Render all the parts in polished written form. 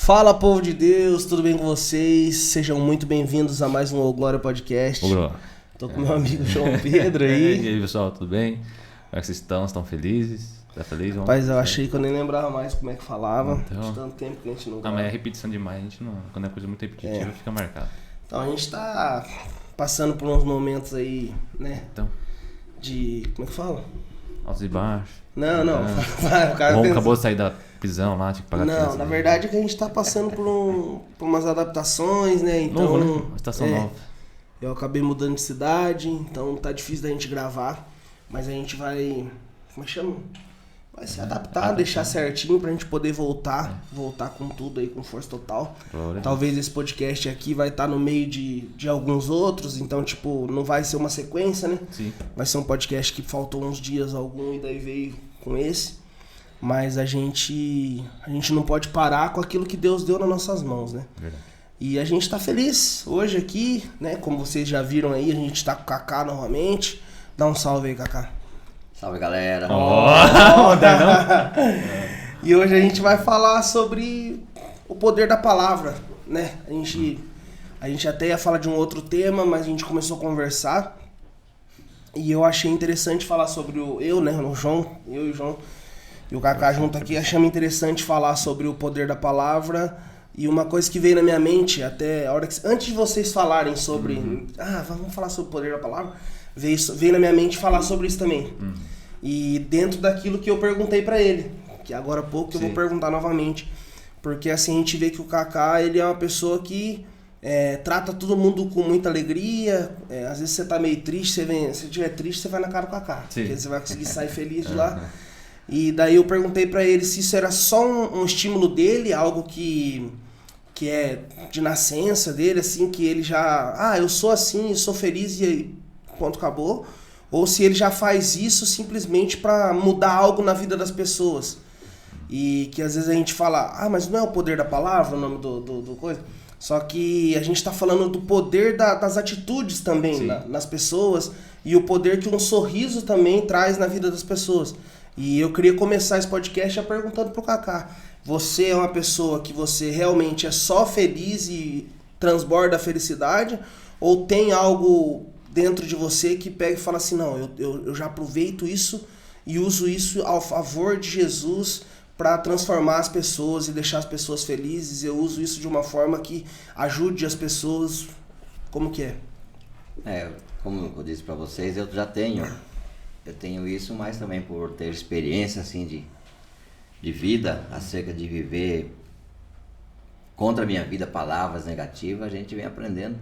Fala, povo de Deus, tudo bem com vocês? Sejam muito bem-vindos a mais um O Glória Podcast. Olá. Tô com meu amigo João Pedro aí. E aí, pessoal, tudo bem? Como é que vocês estão? Estão felizes? Tá feliz, João? Rapaz, eu achei que eu nem lembrava mais como é que falava. Então... De tanto tempo que a gente não Ah, grava. mas é repetição demais, a gente não... Quando é coisa muito repetitiva, fica marcado. Então a gente tá passando por uns momentos aí, né? Então, De... como é que fala? altos e baixos. Não. O O cara Ron pensa... acabou de sair da prisão lá, tinha que pagar Não, na verdade é que a gente tá passando por umas adaptações, né? Então, Novo, né? Uma estação nova. Eu acabei mudando de cidade, então tá difícil da gente gravar. Mas a gente vai... Como é que chama? Vai se adaptar, deixar certinho pra gente poder voltar com tudo aí, com força total. Glória. Talvez esse podcast aqui vai estar no meio de alguns outros, então, tipo, não vai ser uma sequência, né? Sim. Vai ser um podcast que faltou uns dias algum e daí veio com esse. Mas a gente não pode parar com aquilo que Deus deu nas nossas mãos, né? Verdade. E a gente tá feliz hoje aqui, né? Como vocês já viram aí, a gente tá com o Kaká novamente. Dá um salve aí, Kaká. Salve, galera. E hoje a gente vai falar sobre o poder da palavra, né? A gente até ia falar de um outro tema, mas a gente começou a conversar. E eu achei interessante falar sobre eu e o João e o Kaká junto aqui. Achamos interessante falar sobre o poder da palavra. E uma coisa que veio na minha mente, até a hora que... Antes de vocês falarem sobre... vamos falar sobre o poder da palavra. Veio na minha mente falar sobre isso também. E dentro daquilo que eu perguntei pra ele, que agora há pouco eu vou perguntar novamente, porque assim a gente vê que o Kaká, ele é uma pessoa que trata todo mundo com muita alegria. Às vezes você tá meio triste, se estiver triste, você vai na cara do Kaká, porque você vai conseguir sair feliz de lá. E daí eu perguntei pra ele se isso era só um estímulo dele, algo que é de nascença dele, assim, que ele já... eu sou assim, eu sou feliz e aí, ponto, acabou. Ou se ele já faz isso simplesmente para mudar algo na vida das pessoas. E que às vezes a gente fala, mas não é o poder da palavra o nome do coisa? Só que a gente está falando do poder das atitudes também nas pessoas e o poder que um sorriso também traz na vida das pessoas. E eu queria começar esse podcast já perguntando pro Kaká. Você é uma pessoa que você realmente é só feliz e transborda a felicidade? Ou tem algo dentro de você que pega e fala assim, não, eu já aproveito isso e uso isso ao favor de Jesus para transformar as pessoas e deixar as pessoas felizes, eu uso isso de uma forma que ajude as pessoas, como que é? Como eu disse para vocês, eu tenho isso, mas também por ter experiência assim de vida, acerca de viver contra a minha vida, palavras negativas, a gente vem aprendendo.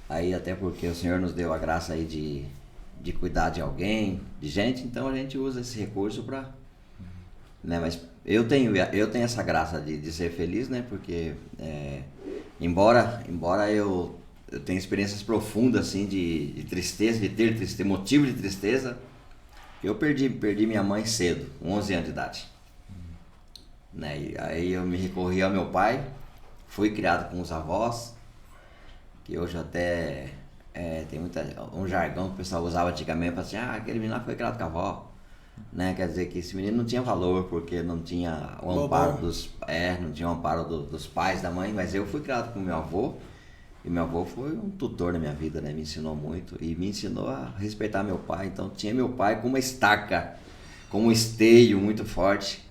Aí até porque o Senhor nos deu a graça aí de cuidar de alguém, de gente, então a gente usa esse recurso para... Né, mas eu tenho essa graça de ser feliz, né? Porque embora eu tenha experiências profundas assim de tristeza, de ter tristeza, motivo de tristeza, eu perdi minha mãe cedo, com 11 anos de idade. Né, e aí eu me recorri ao meu pai, fui criado com os avós, que hoje até tem um jargão que o pessoal usava antigamente, para assim, aquele menino lá foi criado com a avó, né? Quer dizer que esse menino não tinha valor, porque não tinha o amparo dos pais, da mãe, mas eu fui criado com meu avô, e meu avô foi um tutor na minha vida, né? Me ensinou muito, e me ensinou a respeitar meu pai, então tinha meu pai com uma estaca, com um esteio muito forte,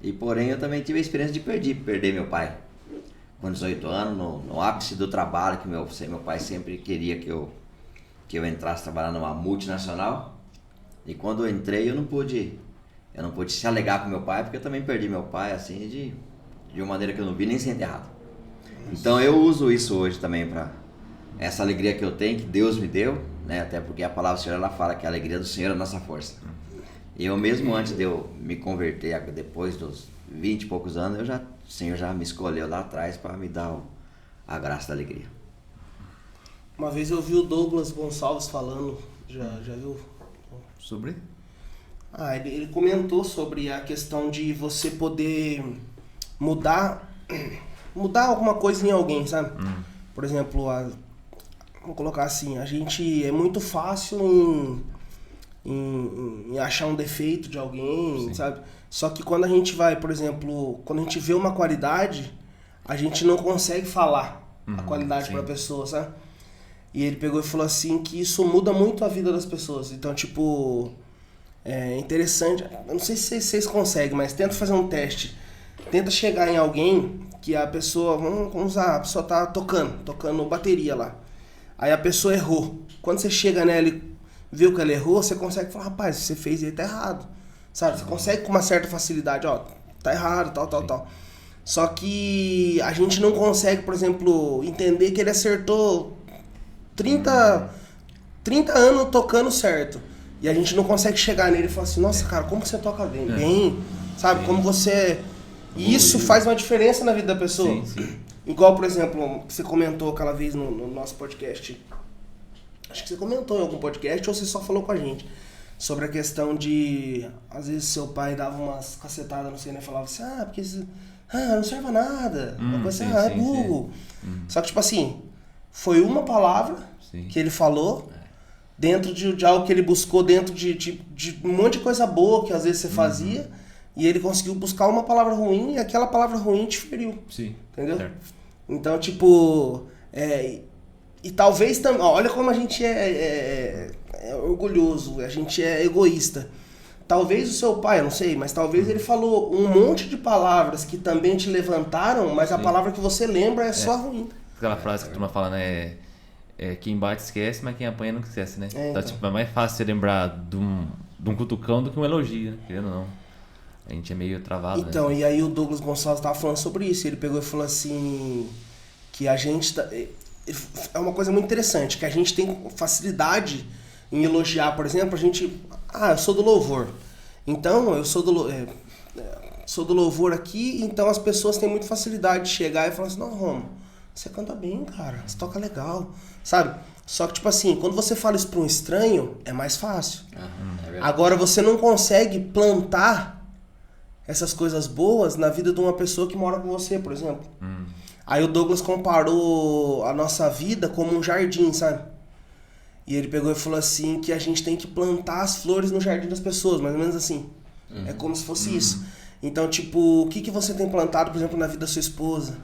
e porém eu também tive a experiência de perder meu pai. Com 18 anos, no ápice do trabalho, que meu pai sempre queria que eu entrasse trabalhar numa multinacional. E quando eu entrei, eu não pude se alegar com meu pai, porque eu também perdi meu pai, assim, de uma maneira que eu não vi nem ser enterrado. Então eu uso isso hoje também para essa alegria que eu tenho, que Deus me deu, né? Até porque a palavra do Senhor, ela fala que a alegria do Senhor é a nossa força. E eu mesmo antes de eu me converter, depois dos 20 e poucos anos, o Senhor já me escolheu lá atrás para me dar a graça da alegria. Uma vez eu vi o Douglas Gonçalves falando, já viu? Sobre? Ele comentou sobre a questão de você poder mudar alguma coisa em alguém, sabe? Por exemplo, vou colocar assim, a gente é muito fácil em achar um defeito de alguém, sabe? Só que quando a gente vai, por exemplo, quando a gente vê uma qualidade, a gente não consegue falar a qualidade sim. pra pessoa, sabe? E ele pegou e falou assim que isso muda muito a vida das pessoas. Então, tipo, é interessante. Eu não sei se vocês conseguem, mas tenta fazer um teste. Tenta chegar em alguém que a pessoa, vamos usar, a pessoa tá tocando bateria lá. Aí a pessoa errou. Quando você chega nela e viu que ela errou, você consegue falar, rapaz, você fez aí, tá errado. Sabe? Você consegue com uma certa facilidade, ó, tá errado, tal. Só que a gente não consegue, por exemplo, entender que ele acertou 30 anos tocando certo. E a gente não consegue chegar nele e falar assim, nossa, cara, como que você toca bem? Bem, sabe? Como você... E isso faz uma diferença na vida da pessoa. Sim. Igual, por exemplo, que você comentou aquela vez no nosso podcast. Acho que você comentou em algum podcast ou você só falou com a gente. Sobre a questão de... Às vezes seu pai dava umas cacetadas, não sei, né? Falava assim, porque... não serve a nada. Uma coisa assim, é burro. Só que, tipo assim, foi uma palavra que ele falou dentro de algo que ele buscou, dentro de um monte de coisa boa que às vezes você fazia, e ele conseguiu buscar uma palavra ruim e aquela palavra ruim te feriu. Sim. Entendeu? Certo. Então, tipo... E talvez também... Olha como a gente é orgulhoso, a gente é egoísta. Talvez o seu pai, eu não sei, mas talvez ele falou um monte de palavras que também te levantaram, mas a palavra que você lembra é só ruim. Aquela frase que a turma fala, né? Quem bate esquece, mas quem apanha não esquece, né? Então. Tipo, é mais fácil você lembrar de um cutucão do que um elogio, né? Querendo ou não. A gente é meio travado, então, né? E aí o Douglas Gonçalves tava falando sobre isso. Ele pegou e falou assim... Que a gente... É uma coisa muito interessante, que a gente tem facilidade em elogiar, por exemplo, a gente... eu sou do louvor. Então, eu sou do louvor aqui, então as pessoas têm muita facilidade de chegar e falar assim, não, Romo, você canta bem, cara, você toca legal, sabe? Só que, tipo assim, quando você fala isso pra um estranho, é mais fácil. Agora, você não consegue plantar essas coisas boas na vida de uma pessoa que mora com você, por exemplo. Aí o Douglas comparou a nossa vida como um jardim, sabe? E ele pegou e falou assim que a gente tem que plantar as flores no jardim das pessoas, mais ou menos assim. É como se fosse isso. Então, tipo, o que você tem plantado, por exemplo, na vida da sua esposa?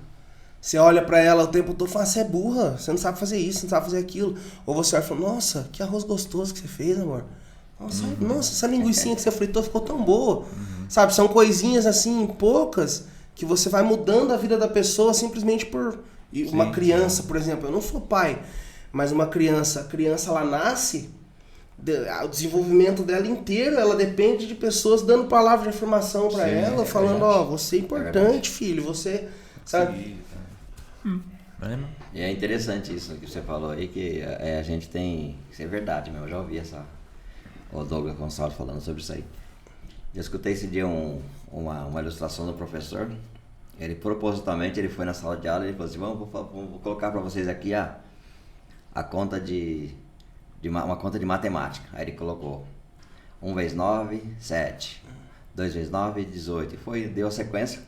Você olha pra ela o tempo todo e fala, você é burra, você não sabe fazer isso, você não sabe fazer aquilo. Ou você olha e fala, nossa, que arroz gostoso que você fez, amor. Nossa, essa linguicinha que você fritou ficou tão boa. Sabe, são coisinhas assim, poucas, que você vai mudando a vida da pessoa simplesmente por... Uma criança, por exemplo, eu não sou pai, mas uma criança, a criança ela nasce, o desenvolvimento dela inteiro, ela depende de pessoas dando palavras de afirmação pra ela, falando, você é importante, filho, você... Sabe? E é interessante isso que você falou aí, que a gente tem... Isso é verdade mesmo, eu já ouvi o Douglas Gonçalves falando sobre isso aí. Eu escutei esse dia uma ilustração do professor. Ele propositalmente ele foi na sala de aula e ele falou assim, vou colocar para vocês aqui a conta uma conta de matemática. Aí ele colocou 1 vezes 9, 7, 2 vezes 9, 18. E deu a sequência.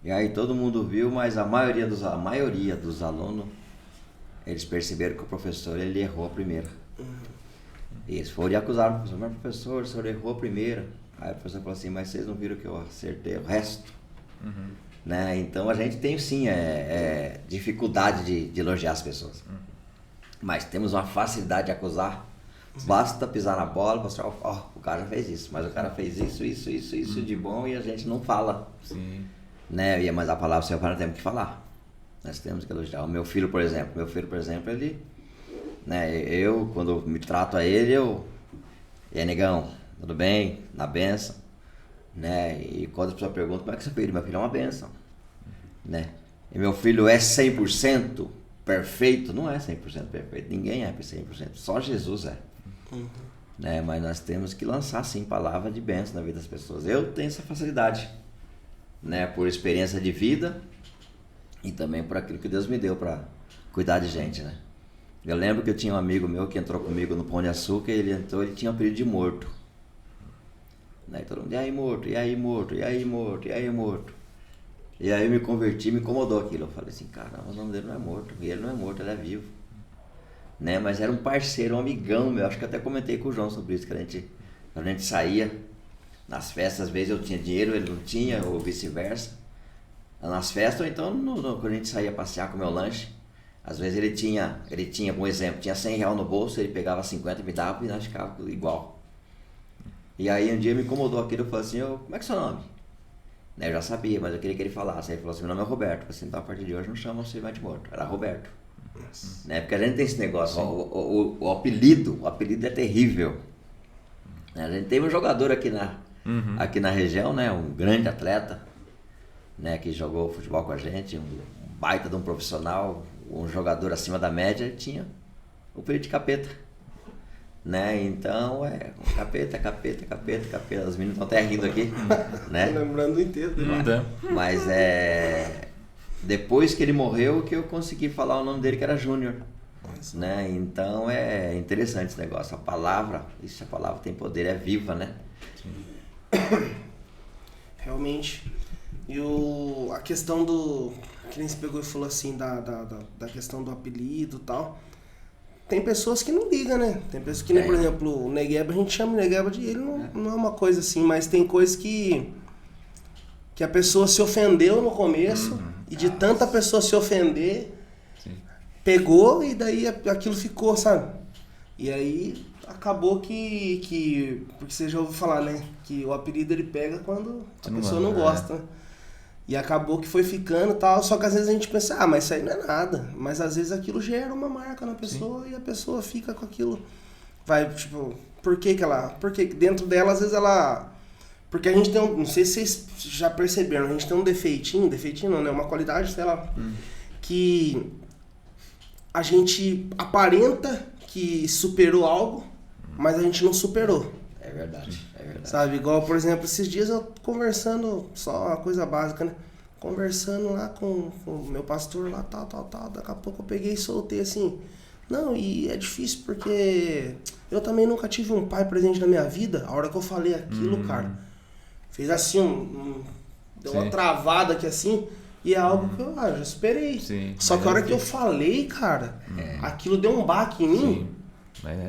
E aí todo mundo viu, mas a maioria dos alunos, eles perceberam que o professor ele errou a primeira. E eles foram e acusaram o professor, mas professor, o senhor errou a primeira. Aí o professor falou assim, mas vocês não viram que eu acertei o resto? Né? Então a gente tem sim dificuldade de elogiar as pessoas. Mas temos uma facilidade de acusar. Basta pisar na bola e mostrar, o cara já fez isso, mas o cara fez isso de bom e a gente não fala. Sim. Né? Mas a palavra do Senhor nós temos que falar. Nós temos que elogiar. O meu filho, por exemplo, ele... Né, eu, quando me trato a ele, e aí, negão, tudo bem? Na benção. Né? E quando a pessoa pergunta, como é que seu filho? Meu filho é uma benção. Né? E meu filho é 100% perfeito? Não é 100% perfeito. Ninguém é 100%. Só Jesus é. Né? Mas nós temos que lançar, sim, palavra de bênção na vida das pessoas. Eu tenho essa facilidade. Né? Por experiência de vida e também por aquilo que Deus me deu para cuidar de gente, né? Eu lembro que eu tinha um amigo meu que entrou comigo no Pão de Açúcar e ele tinha um apelido de morto. Né? Todo mundo, e aí morto, e aí morto, e aí morto, e aí morto. E aí eu me converti, me incomodou aquilo. Eu falei assim, caramba, o nome dele não é morto, e ele não é morto, ele é vivo. Né? Mas era um parceiro, um amigão meu, acho que até comentei com o João sobre isso, que a gente saía nas festas, às vezes eu tinha dinheiro, ele não tinha, ou vice-versa. nas festas, ou então quando a gente saía passear com o meu lanche. Às vezes ele tinha, por exemplo, tinha R$100 no bolso, ele pegava 50 e me dava e nós ficávamos igual. E aí um dia me incomodou aquilo, eu falei assim, como é que é seu nome? Né, eu já sabia, mas eu queria que ele falasse. Aí ele falou assim, meu nome é Roberto. Eu falei assim, então a partir de hoje não chama você mais de morto. Era Roberto. Né, porque a gente tem esse negócio, o apelido é terrível. A gente teve um jogador aqui na região, né, um grande atleta, né, que jogou futebol com a gente, um baita de um profissional, um jogador acima da média, ele tinha o apelido de capeta. Né? Então capeta. Os meninos estão até rindo aqui. Né? Tô lembrando inteiro. Mas depois que ele morreu que eu consegui falar o nome dele, que era Júnior. Né? Então é interessante esse negócio. A palavra tem poder, é viva, né? Realmente. E a questão do... Que nem se pegou e falou assim, da questão do apelido e tal. Tem pessoas que não ligam, né? Tem pessoas que, por exemplo, o Negueba, a gente chama o Negueba de... Ele não é uma coisa assim, mas tem coisas que a pessoa se ofendeu no começo e de tanta pessoa se ofender, pegou e daí aquilo ficou, sabe? E aí acabou que porque você já ouviu falar, né? Que o apelido ele pega quando a pessoa não gosta, né? E acabou que foi ficando e tal, só que às vezes a gente pensa, mas isso aí não é nada. Mas às vezes aquilo gera uma marca na pessoa e a pessoa fica com aquilo. Vai, tipo, por que ela... Porque dentro dela, às vezes ela... Porque a gente tem não sei se vocês já perceberam, a gente tem um defeitinho não, né? Uma qualidade, sei lá, que a gente aparenta que superou algo, mas a gente não superou. É verdade. Sabe, igual, por exemplo, esses dias eu conversando, só uma coisa básica, né? Conversando lá com o meu pastor lá, tal. Daqui a pouco eu peguei e soltei assim. Não, e é difícil porque eu também nunca tive um pai presente na minha vida. A hora que eu falei aquilo, cara, fez assim, deu uma travada aqui assim. E é algo que eu já superei. Sim, só que a hora que eu falei, cara, aquilo deu um baque em mim.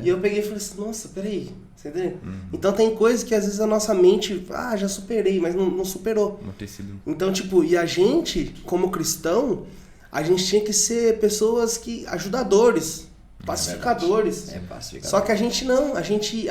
E eu peguei e falei assim, nossa, peraí. Você entendeu? Então tem coisas que às vezes a nossa mente, já superei, mas não superou. Então, tipo, e a gente, como cristão, a gente tinha que ser pessoas ajudadores, pacificadores. Pacificador. Só que a gente não, a gente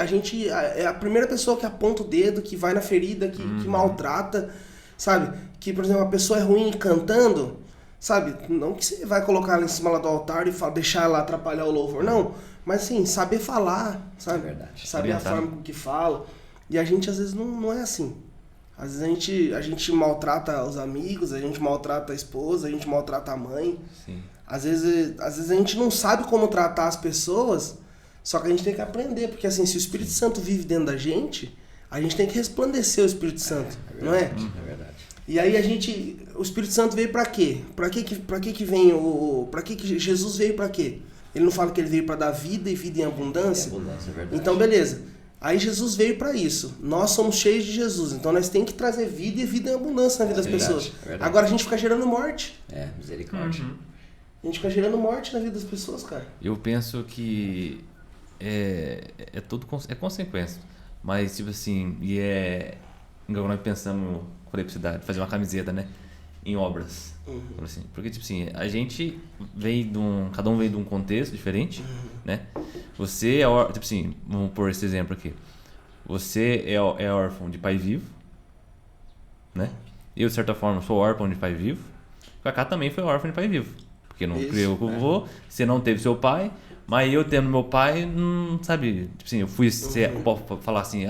é a primeira pessoa que aponta o dedo, que vai na ferida, que maltrata, sabe? Que, por exemplo, a pessoa é ruim cantando, sabe? Não que você vai colocar ela em cima lá do altar e deixar ela atrapalhar o louvor, não. Mas assim, saber falar, sabe? É verdade. Saber a forma com que fala. E a gente às vezes não é assim. Às vezes a gente maltrata os amigos, a gente maltrata a esposa, a gente maltrata a mãe. Sim. Às vezes a gente não sabe como tratar as pessoas, só que a gente tem que aprender. Porque assim, se o Espírito Santo vive dentro da gente, a gente tem que resplandecer o Espírito Santo, não é? É verdade. E aí o Espírito Santo veio pra quê? Pra que vem pra que Jesus veio pra quê? Ele não fala que ele veio para dar vida e vida em abundância? É verdade. Então, beleza. Aí Jesus veio para isso. Nós somos cheios de Jesus. Então, nós temos que trazer vida e vida em abundância na vida das pessoas. Agora, a gente fica gerando morte. Misericórdia. A gente fica gerando morte na vida das pessoas, cara. Eu penso que é consequência. Mas, tipo assim, igual nós pensamos, falei pra você fazer uma camiseta, né? Em obras. Assim, porque, tipo assim, a gente cada um vem de um contexto diferente, né? Você tipo assim, vamos pôr esse exemplo aqui. Você é órfão de pai vivo, né? Eu, de certa forma, sou órfão de pai vivo. O Kaká também foi órfão de pai vivo. Porque não criou com o vovô, você não teve seu pai, mas eu tendo meu pai, sabe? Tipo assim, eu fui falar assim,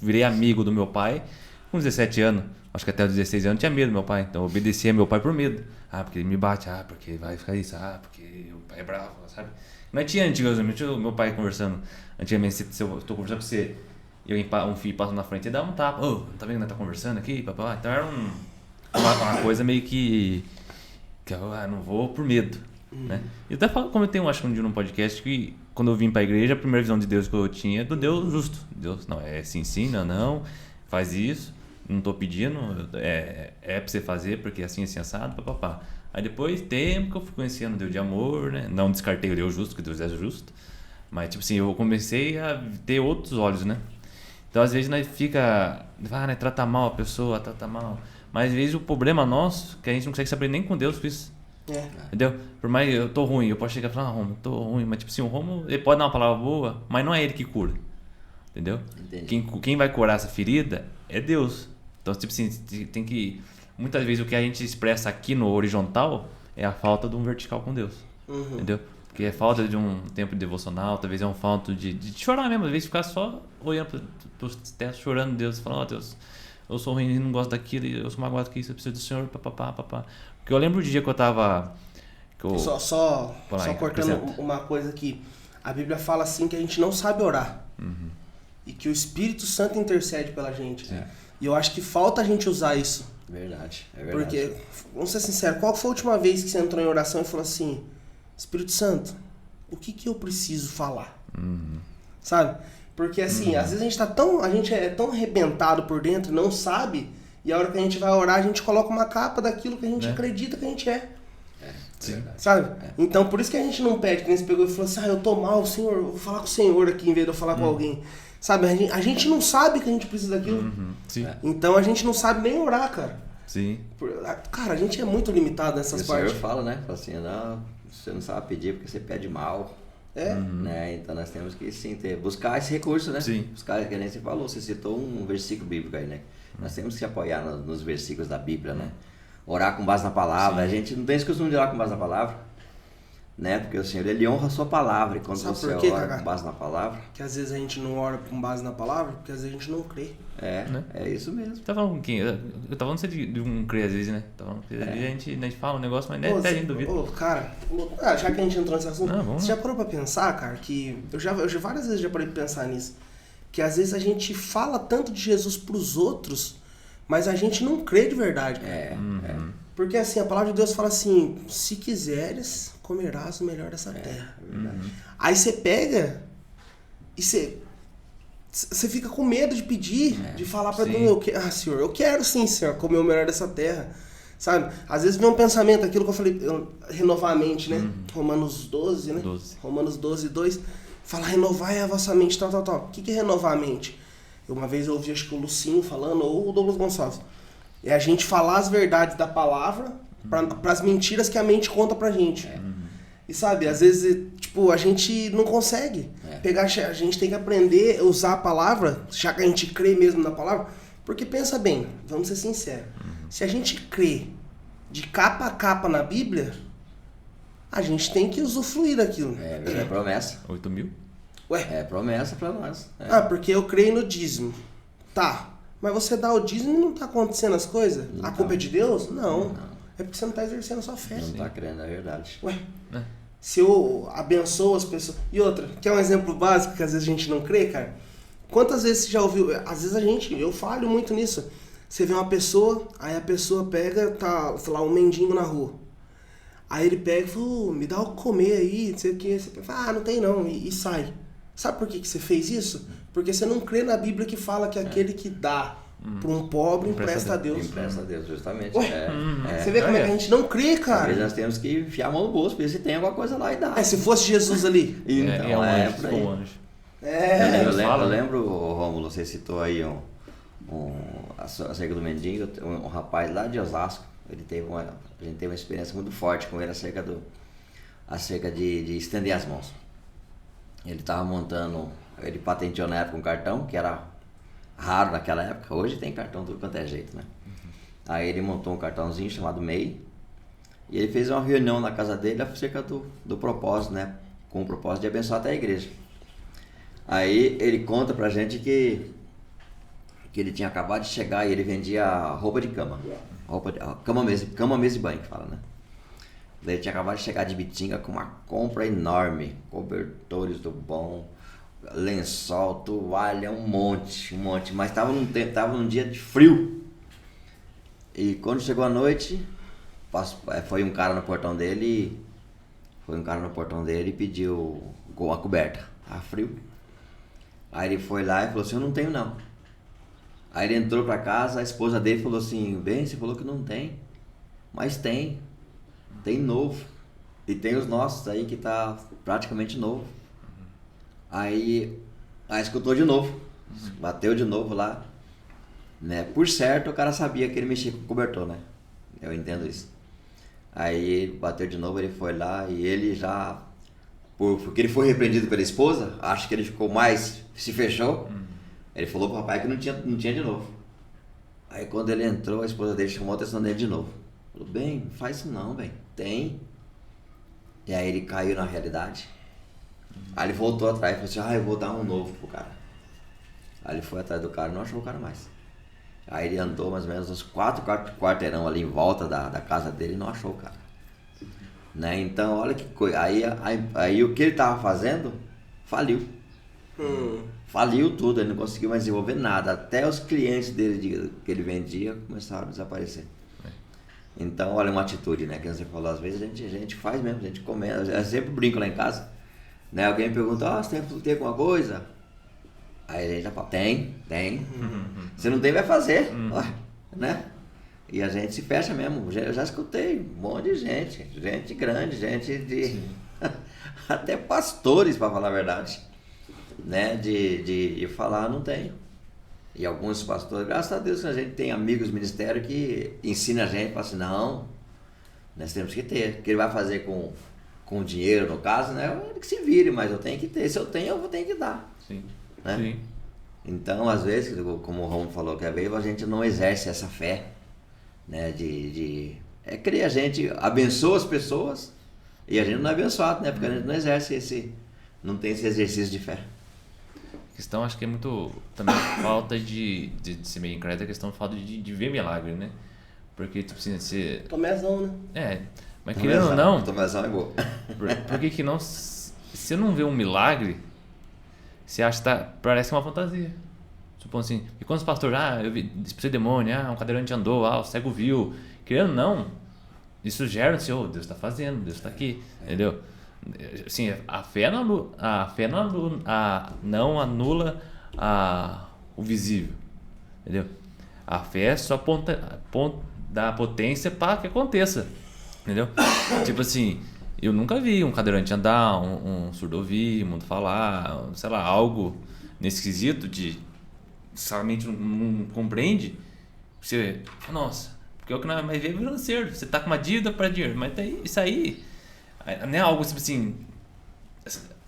virei amigo do meu pai com 17 anos. Acho que até os 16 anos tinha medo do meu pai. Então eu obedecia meu pai por medo. Porque ele me bate. Porque vai ficar isso. Porque o pai é bravo, sabe? Não tinha antigamente meu pai conversando. Antigamente, se eu tô conversando com você e um filho passa na frente e dá um tapa. Tá vendo que nós tá conversando aqui? Papá? Então era uma coisa meio que eu não vou por medo. Né? E até comentei, acho que um dia num podcast, que quando eu vim pra igreja, a primeira visão de Deus que eu tinha é do Deus justo. Deus, não, sim, não, faz isso. Não tô pedindo, pra você fazer, porque assim assado, papapá. Aí depois, tempo que eu fui conhecendo o Deus de amor, né? Não descartei o Deus justo, que Deus é justo. Mas, tipo assim, eu comecei a ter outros olhos, né? Então, às vezes, nós fica... né, trata mal a pessoa, trata mal. Mas às vezes o problema nosso é que a gente não consegue se abrir nem com Deus por isso. Entendeu? Por mais eu tô ruim, eu posso chegar e falar, Romulo, eu tô ruim. Mas tipo assim, o Romulo, ele pode dar uma palavra boa, mas não é ele que cura. Entendeu? Quem vai curar essa ferida é Deus. Então, tipo assim, tem que... Muitas vezes o que a gente expressa aqui no horizontal é a falta de um vertical com Deus. Entendeu? Porque é falta de um tempo devocional, talvez é um falta de chorar mesmo. Às vezes ficar só olhando pros tetos, chorando Deus, falando, Deus, eu sou ruim, não gosto daquilo, eu sou magoado com isso, eu preciso do Senhor, papapá. Porque eu lembro o dia que eu tava... Só cortando uma coisa aqui. A Bíblia fala assim que a gente não sabe orar. E que o Espírito Santo intercede pela gente. E eu acho que falta a gente usar isso. Verdade, é verdade. Porque, vamos ser sinceros, qual foi a última vez que você entrou em oração e falou assim, Espírito Santo, o que eu preciso falar? Sabe? Porque assim, às vezes a gente é tão arrebentado por dentro, não sabe, e a hora que a gente vai orar, a gente coloca uma capa daquilo que a gente acredita que a gente é. Sabe? Então, por isso que a gente não pede, que a gente pegou e falou assim, eu tô mal, Senhor, eu vou falar com o Senhor aqui, em vez de eu falar com alguém. Sabe? A gente não sabe que a gente precisa daquilo. Então, a gente não sabe nem orar, cara. Cara, a gente é muito limitado nessas partes. O Senhor fala, né? Fala assim, não, você não sabe pedir porque você pede mal. Né? Então, nós temos que, sim, buscar esse recurso, né? Buscar, que nem você falou, você citou um versículo bíblico aí, né? Nós temos que se apoiar nos versículos da Bíblia, né? Orar com base na palavra. A gente não tem esse costume de orar com base na palavra, né? Porque o Senhor, Ele honra a sua palavra. E quando você ora com base na palavra... Que às vezes a gente não ora com base na palavra, porque às vezes a gente não crê. É isso mesmo. Você tá falando com quem? Eu tava falando de um crer às vezes, né? A gente fala um negócio, mas até a gente duvida. Cara, já que a gente entrou nesse assunto, você já parou pra pensar, cara, que... Eu já várias vezes já parei pra pensar nisso. Que às vezes a gente fala tanto de Jesus pros outros, mas a gente não crê de verdade, cara. Porque assim, a palavra de Deus fala assim, se quiseres, comerás o melhor dessa terra. Aí você pega e você fica com medo de pedir, de falar pra Deus, Senhor, eu quero sim, Senhor, comer o melhor dessa terra. Sabe? Às vezes vem um pensamento, aquilo que eu falei, renovar a mente, né? Romanos 12, né? Romanos 12, 2, fala, renovai a vossa mente, tal. O que é renovar a mente? Uma vez eu ouvi, acho que o Lucinho falando, ou o Douglas Gonçalves. É a gente falar as verdades da palavra para as mentiras que a mente conta pra gente. E sabe, às vezes, tipo, a gente não consegue. A gente tem que aprender a usar a palavra, já que a gente crê mesmo na palavra. Porque pensa bem, vamos ser sinceros. Se a gente crê de capa a capa na Bíblia, a gente tem que usufruir daquilo. É promessa. 8 mil? Ué? É promessa pra nós. Porque eu creio no dízimo. Tá. Mas você dá o dízimo e não tá acontecendo as coisas? A culpa é de Deus? Não. É porque você não tá exercendo a sua fé. Não tá crendo, é verdade. Ué? Se eu abençoo as pessoas... E outra, que é um exemplo básico que às vezes a gente não crê, cara. Quantas vezes você já ouviu... Às vezes eu falho muito nisso. Você vê uma pessoa, aí a pessoa pega, tá, sei lá, um mendigo na rua. Aí ele pega e fala, me dá o que comer aí, não sei o que. Você fala, não tem não, e sai. Sabe por que você fez isso? Porque você não crê na Bíblia que fala que aquele que dá para um pobre empresta a Deus. Empresta a Deus, justamente. Você vê como é que a gente não crê, cara? Às vezes nós temos que enfiar a mão no bolso, ver se tem alguma coisa lá e dar. Se fosse Jesus ali. Então, um anjo. Eu lembro, Rômulo, você citou aí acerca do mendigo, um rapaz lá de Osasco, a gente teve uma experiência muito forte com ele acerca de estender as mãos. Ele estava montando, ele patenteou na época um cartão, que era raro naquela época, hoje tem cartão tudo quanto é jeito, né? Aí ele montou um cartãozinho chamado MEI, e ele fez uma reunião na casa dele acerca do propósito, né? Com o propósito de abençoar até a igreja. Aí ele conta pra gente que ele tinha acabado de chegar e ele vendia roupa de cama. Cama, mesa e banho, que fala, né? Daí ele tinha acabado de chegar de Bitinga com uma compra enorme. Cobertores do bom, lençol, toalha, um monte. Mas tava num dia de frio. E quando chegou a noite, foi um cara no portão dele e pediu uma coberta. Tava frio. Aí ele foi lá e falou assim, eu não tenho não. Aí ele entrou pra casa, a esposa dele falou assim, bem, você falou que não tem, mas tem novo. E tem os nossos aí que tá praticamente novo. Aí escutou de novo, bateu de novo lá. né? Por certo, o cara sabia que ele mexia com o cobertor, né? Eu entendo isso. Aí ele bateu de novo, ele foi lá e ele já... Porque ele foi repreendido pela esposa, acho que ele ficou mais... se fechou. Ele falou pro papai que não tinha de novo. Aí quando ele entrou, a esposa dele chamou a atenção dele de novo. Falou, bem, não faz isso não, bem. Tem. E aí ele caiu na realidade. Aí ele voltou atrás e falou assim, eu vou dar um novo pro cara. Aí ele foi atrás do cara e não achou o cara mais. Aí ele andou mais ou menos uns 4 quarteirão ali em volta da casa dele e não achou o cara. Né? Então, olha que coisa. Aí o que ele tava fazendo, faliu. Faliu tudo, ele não conseguiu mais desenvolver nada. Até os clientes dele que ele vendia começaram a desaparecer. Então, olha uma atitude, né? Que você falou, às vezes a gente faz mesmo, a gente comenta. Eu sempre brinco lá em casa. Né? Alguém pergunta, você tem alguma coisa? Aí a gente já fala, tem. Se não tem, vai fazer. Ué, né? E a gente se fecha mesmo. Eu já escutei um monte de gente grande, gente de... até pastores, para falar a verdade. Né? De falar, não tenho. E alguns pastores, graças a Deus, a gente tem amigos do ministério que ensinam a gente, fala assim, não, nós temos que ter. O que ele vai fazer com dinheiro, no caso, né? Ele que se vire, mas eu tenho que ter. Se eu tenho, eu vou ter que dar. Sim. Né? Sim. Então, às vezes, como o Romulo falou que veio, a gente não exerce essa fé, né? Crer, a gente abençoa as pessoas e a gente não é abençoado, né? Porque a gente não exerce não tem esse exercício de fé. A questão, acho que é muito também falta de ser meio incrédulo, a questão falta de ver milagre, né? Porque, tipo assim, você... Tomézão, né? Mas querendo ou não... Tomézão é boa. Por que não... Se você não vê um milagre, você acha que parece uma fantasia. Supondo assim, e quando os pastores, eu vi, expulsei demônio, um cadeirante andou, o cego viu. Querendo ou não, isso gera assim, Deus está fazendo, Deus está aqui, entendeu? Assim, a fé não anula o visível, entendeu? A fé só dá potência para que aconteça, entendeu? Tipo assim, eu nunca vi um cadeirante andar, um surdo ouvir, um mundo falar, sei lá, algo nesse quesito de somente não compreende. Você, nossa, porque é o que nós mais vemos virando cerdo. Você tá com uma dívida para dinheiro, mas isso aí não é algo tipo assim,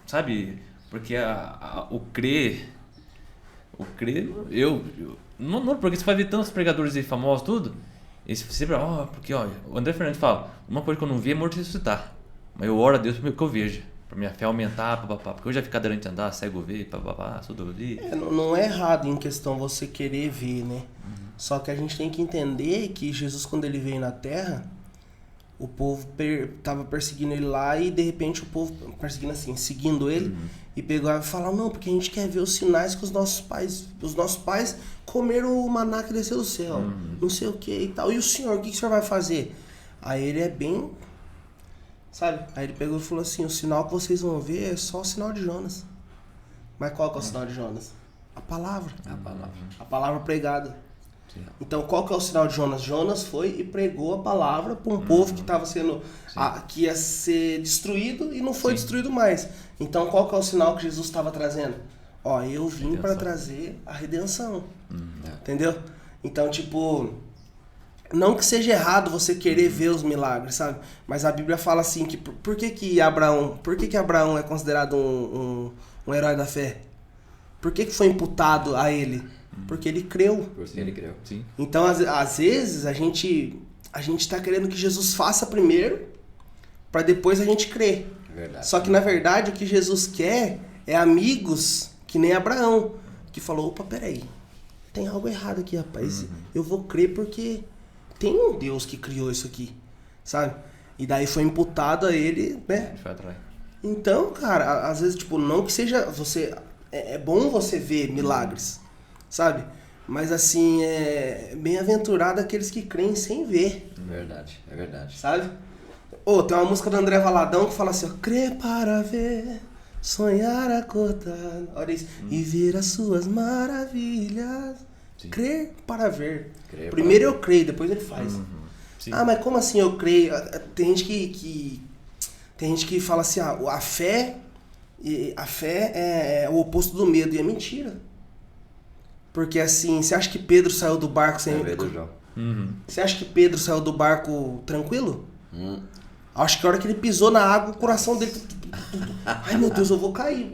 sabe? Porque o crer, não, porque você vai ver tantos pregadores aí famosos, tudo, e você sempre, porque o André Fernandes fala, uma coisa que eu não vi é morto ressuscitar, mas eu oro a Deus para que eu veja, para minha fé aumentar, porque eu já vi cadeirante andar, cego ver, surdo ouvir. Não é errado em questão você querer ver, né? Só que a gente tem que entender que Jesus, quando ele veio na Terra, o povo tava perseguindo ele lá e de repente o povo perseguindo assim, seguindo ele, e pegou e falou, não, porque a gente quer ver os sinais que os nossos pais comeram o maná que desceu do céu, não sei o que e tal. E o senhor, o que o senhor vai fazer? Aí ele é bem, sabe? Aí ele pegou e falou assim, o sinal que vocês vão ver é só o sinal de Jonas. Mas qual que é o sinal de Jonas? A palavra. A palavra pregada. Então, qual que é o sinal de Jonas? Jonas foi e pregou a palavra para um povo que estava sendo, que ia ser destruído e não foi destruído mais. Então, qual que é o sinal que Jesus estava trazendo? Eu vim para trazer a redenção. Entendeu? Então, tipo, não que seja errado você querer ver os milagres, sabe? Mas a Bíblia fala assim, que por que Abraão é considerado um herói da fé? Por que foi imputado a ele? Porque ele creu. Porque ele creu. Sim. Então, às vezes, a gente tá querendo que Jesus faça primeiro, para depois a gente crer. Verdade. Só que, na verdade, o que Jesus quer é amigos que nem Abraão, que falou, opa, peraí, tem algo errado aqui, rapaz. Eu vou crer porque tem um Deus que criou isso aqui, sabe? E daí foi imputado a ele, né? Então, cara, às vezes, tipo, não que seja você... É bom você ver milagres, sabe? Mas assim, bem-aventurado aqueles que creem sem ver. É verdade. Sabe? Tem uma música do André Valadão que fala assim, crer para ver, sonhar acordado, olha isso, e ver as suas maravilhas. Sim. Crer para ver. Primeiro eu creio, depois ele faz. Mas como assim eu creio? Tem gente que fala assim, a fé é o oposto do medo, e é mentira. Porque assim, você acha que Pedro saiu do barco sem... Lembrei do João. Você acha que Pedro saiu do barco tranquilo? Hum. Acho que a hora que ele pisou na água, o coração dele... Ai, meu Deus, eu vou cair.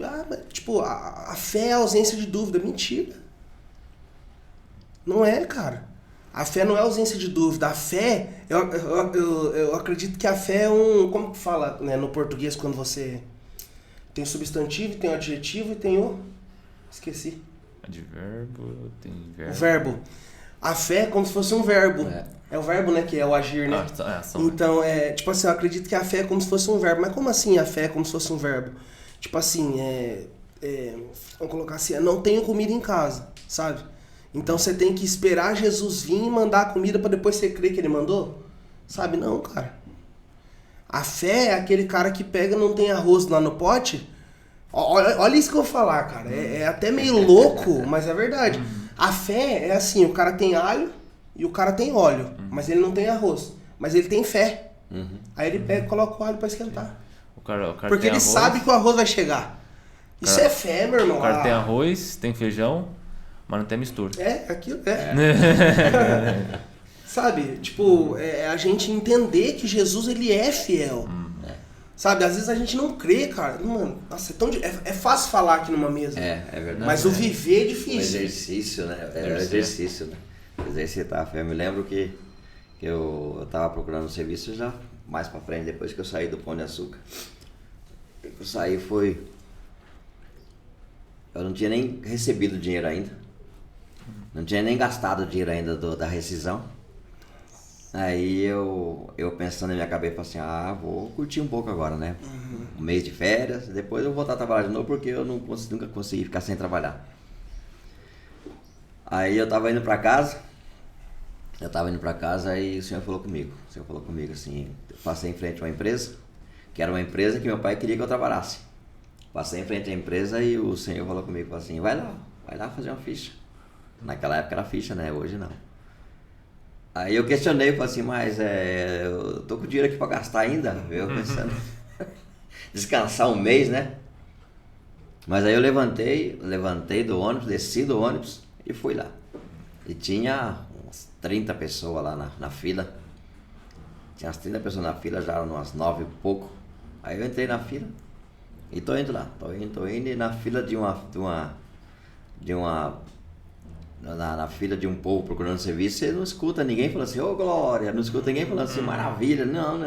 Tipo, a fé é a ausência de dúvida. Mentira. Não é, cara. A fé não é ausência de dúvida. A fé... Eu acredito que a fé é um... Como que fala, né, no português quando você... Tem o substantivo, tem o adjetivo e tem o... Esqueci. Advérbio, tem verbo. O verbo. A fé é como se fosse um verbo. É o verbo, né? Que é o agir, né? Então, tipo assim, eu acredito que a fé é como se fosse um verbo. Mas como assim a fé é como se fosse um verbo? Tipo assim, vamos colocar assim, não tenho comida em casa, sabe? Então você tem que esperar Jesus vir e mandar a comida pra depois você crer que ele mandou? Sabe? Não, cara. A fé é aquele cara que pega, não tem arroz lá no pote. Olha isso que eu vou falar, cara. É até meio louco, mas é verdade. A fé é assim, o cara tem alho e o cara tem óleo, mas ele não tem arroz. Mas ele tem fé. Aí ele pega e coloca o alho pra esquentar. O cara Porque tem ele arroz, sabe que o arroz vai chegar. Isso é fé, meu irmão. O cara tem arroz, tem feijão, mas não tem mistura. Aquilo Sabe? Tipo, a gente entender que Jesus, ele é fiel. Sabe? Às vezes a gente não crê, cara. Mano, nossa, é fácil falar aqui numa mesa. É verdade. Mas o viver é difícil. Um exercício, né? É um exercício, né? Exercitar a fé. Eu me lembro que eu tava procurando um serviço já mais pra frente, depois que eu saí do Pão de Açúcar. Eu saí eu não tinha nem recebido dinheiro ainda. Não tinha nem gastado o dinheiro ainda da rescisão. Aí eu pensando na minha cabeça, assim, vou curtir um pouco agora, né? Um mês de férias, depois eu vou voltar a trabalhar de novo, porque eu nunca consegui ficar sem trabalhar. Aí eu tava indo pra casa, e o senhor falou comigo assim, eu passei em frente a uma empresa, que era uma empresa que meu pai queria que eu trabalhasse. Passei em frente à empresa e o senhor falou comigo, assim, vai lá fazer uma ficha. Naquela época era ficha, né? Hoje não. Aí eu questionei, falei assim, mas eu tô com dinheiro aqui pra gastar ainda, eu pensando, descansar um mês, né? Mas aí eu levantei do ônibus, desci do ônibus e fui lá. E tinha umas 30 pessoas lá na fila. Tinha umas 30 pessoas na fila, já eram umas 9 e pouco. Aí eu entrei na fila e tô indo lá, tô indo, e na fila na fila de um povo procurando serviço, você não escuta ninguém falando assim, glória, não escuta ninguém falando assim, maravilha, não.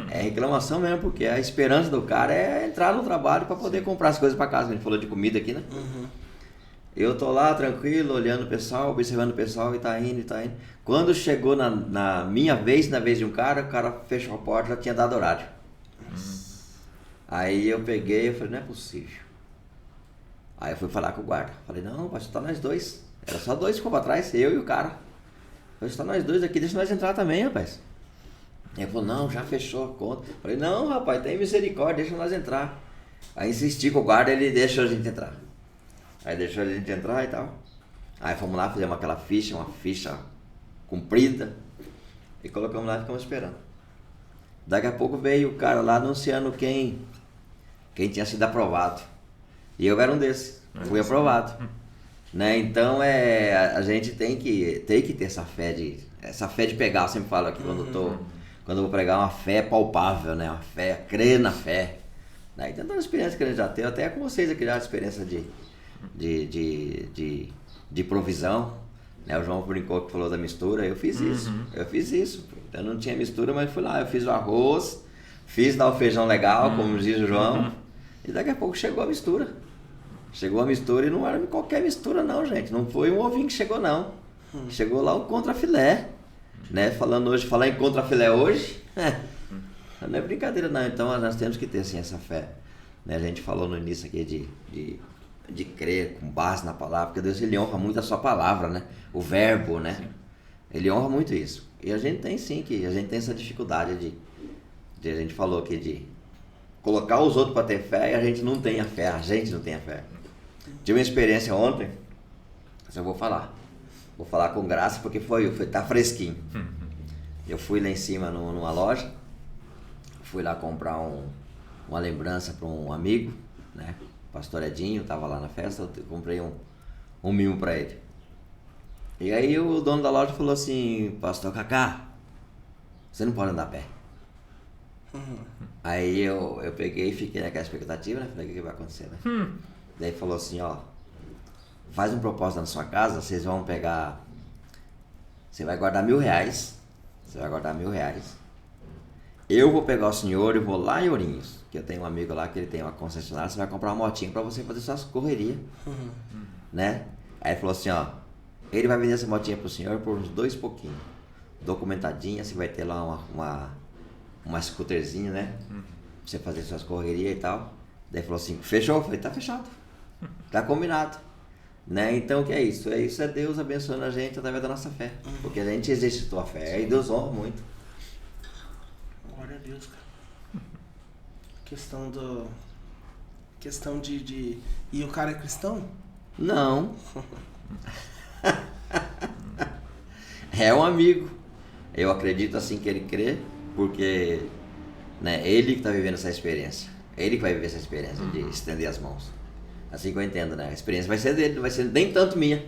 É reclamação mesmo, porque a esperança do cara é entrar no trabalho para poder comprar as coisas para casa. A gente falou de comida aqui, né? Eu tô lá tranquilo, olhando o pessoal, observando o pessoal e tá indo. Quando chegou na minha vez, na vez de um cara, o cara fechou a porta, já tinha dado horário. Aí eu peguei e falei, não é possível. Aí eu fui falar com o guarda, falei, não, vai estar nós dois. Era só dois que ficou pra trás, eu e o cara. Falei, está nós dois aqui, deixa nós entrar também, rapaz. Ele falou, não, já fechou a conta. Falei, não, rapaz, tem misericórdia, deixa nós entrar. Aí insisti com o guarda, ele deixou a gente entrar. Aí deixou a gente entrar e tal. Aí fomos lá, fizemos aquela ficha, uma ficha comprida. E colocamos lá e ficamos esperando. Daqui a pouco veio o cara lá anunciando quem tinha sido aprovado. E eu era um desses, fui aprovado. Né? Então a gente tem que ter essa fé de pegar, eu sempre falo aqui quando eu vou pregar, uma fé palpável, né? Uma fé, crer na fé. Né? E tentando a experiência que a gente já tem, até com vocês aqui já a experiência de provisão. Né? O João brincou que falou da mistura, eu fiz isso. Eu não tinha mistura, mas fui lá, eu fiz o arroz, fiz lá o feijão legal, como diz o João, e daqui a pouco chegou a mistura. Chegou a mistura e não era qualquer mistura não, gente. Não foi um ovinho que chegou não. Chegou lá o contrafilé. Né? Falar em contrafilé hoje, não é brincadeira não. Então nós temos que ter assim, essa fé. Né? A gente falou no início aqui de crer com base na palavra, porque Deus ele honra muito a sua palavra, né? O verbo, né? Sim. Ele honra muito isso. E a gente tem sim, a gente tem essa dificuldade de a gente falou aqui de colocar os outros para ter fé e a gente não tem a fé, Tive uma experiência ontem, mas eu vou falar com graça porque tá fresquinho. Eu fui lá em cima numa loja, fui lá comprar uma lembrança para um amigo, né? Pastor Edinho, tava lá na festa, eu comprei um mimo para ele. E aí o dono da loja falou assim, pastor Cacá, você não pode andar a pé. Aí eu peguei e fiquei naquela expectativa, né? Falei, o que vai acontecer, né? Daí falou assim, ó, faz um propósito na sua casa, vocês vão pegar, você vai guardar R$1.000, você vai guardar R$1.000. Eu vou pegar o senhor e vou lá em Ourinhos, que eu tenho um amigo lá que ele tem uma concessionária, você vai comprar uma motinha pra você fazer suas correrias, né? Aí ele falou assim, ó, ele vai vender essa motinha pro senhor por uns 2 pouquinhos, documentadinha, você vai ter lá uma scooterzinha, né? Pra você fazer suas correrias e tal. Daí falou assim, fechou? Eu falei, tá fechado, tá combinado. Né? Então o que é isso? Isso é Deus abençoando a gente através da nossa fé. Porque a gente exercitou a fé e Deus honra muito. Glória a Deus, cara. Questão de... E o cara é cristão? Não. É um amigo. Eu acredito assim que ele crê, porque né, ele que está vivendo essa experiência. Ele que vai viver essa experiência de estender as mãos. Assim que eu entendo, né? A experiência vai ser dele, não vai ser nem tanto minha.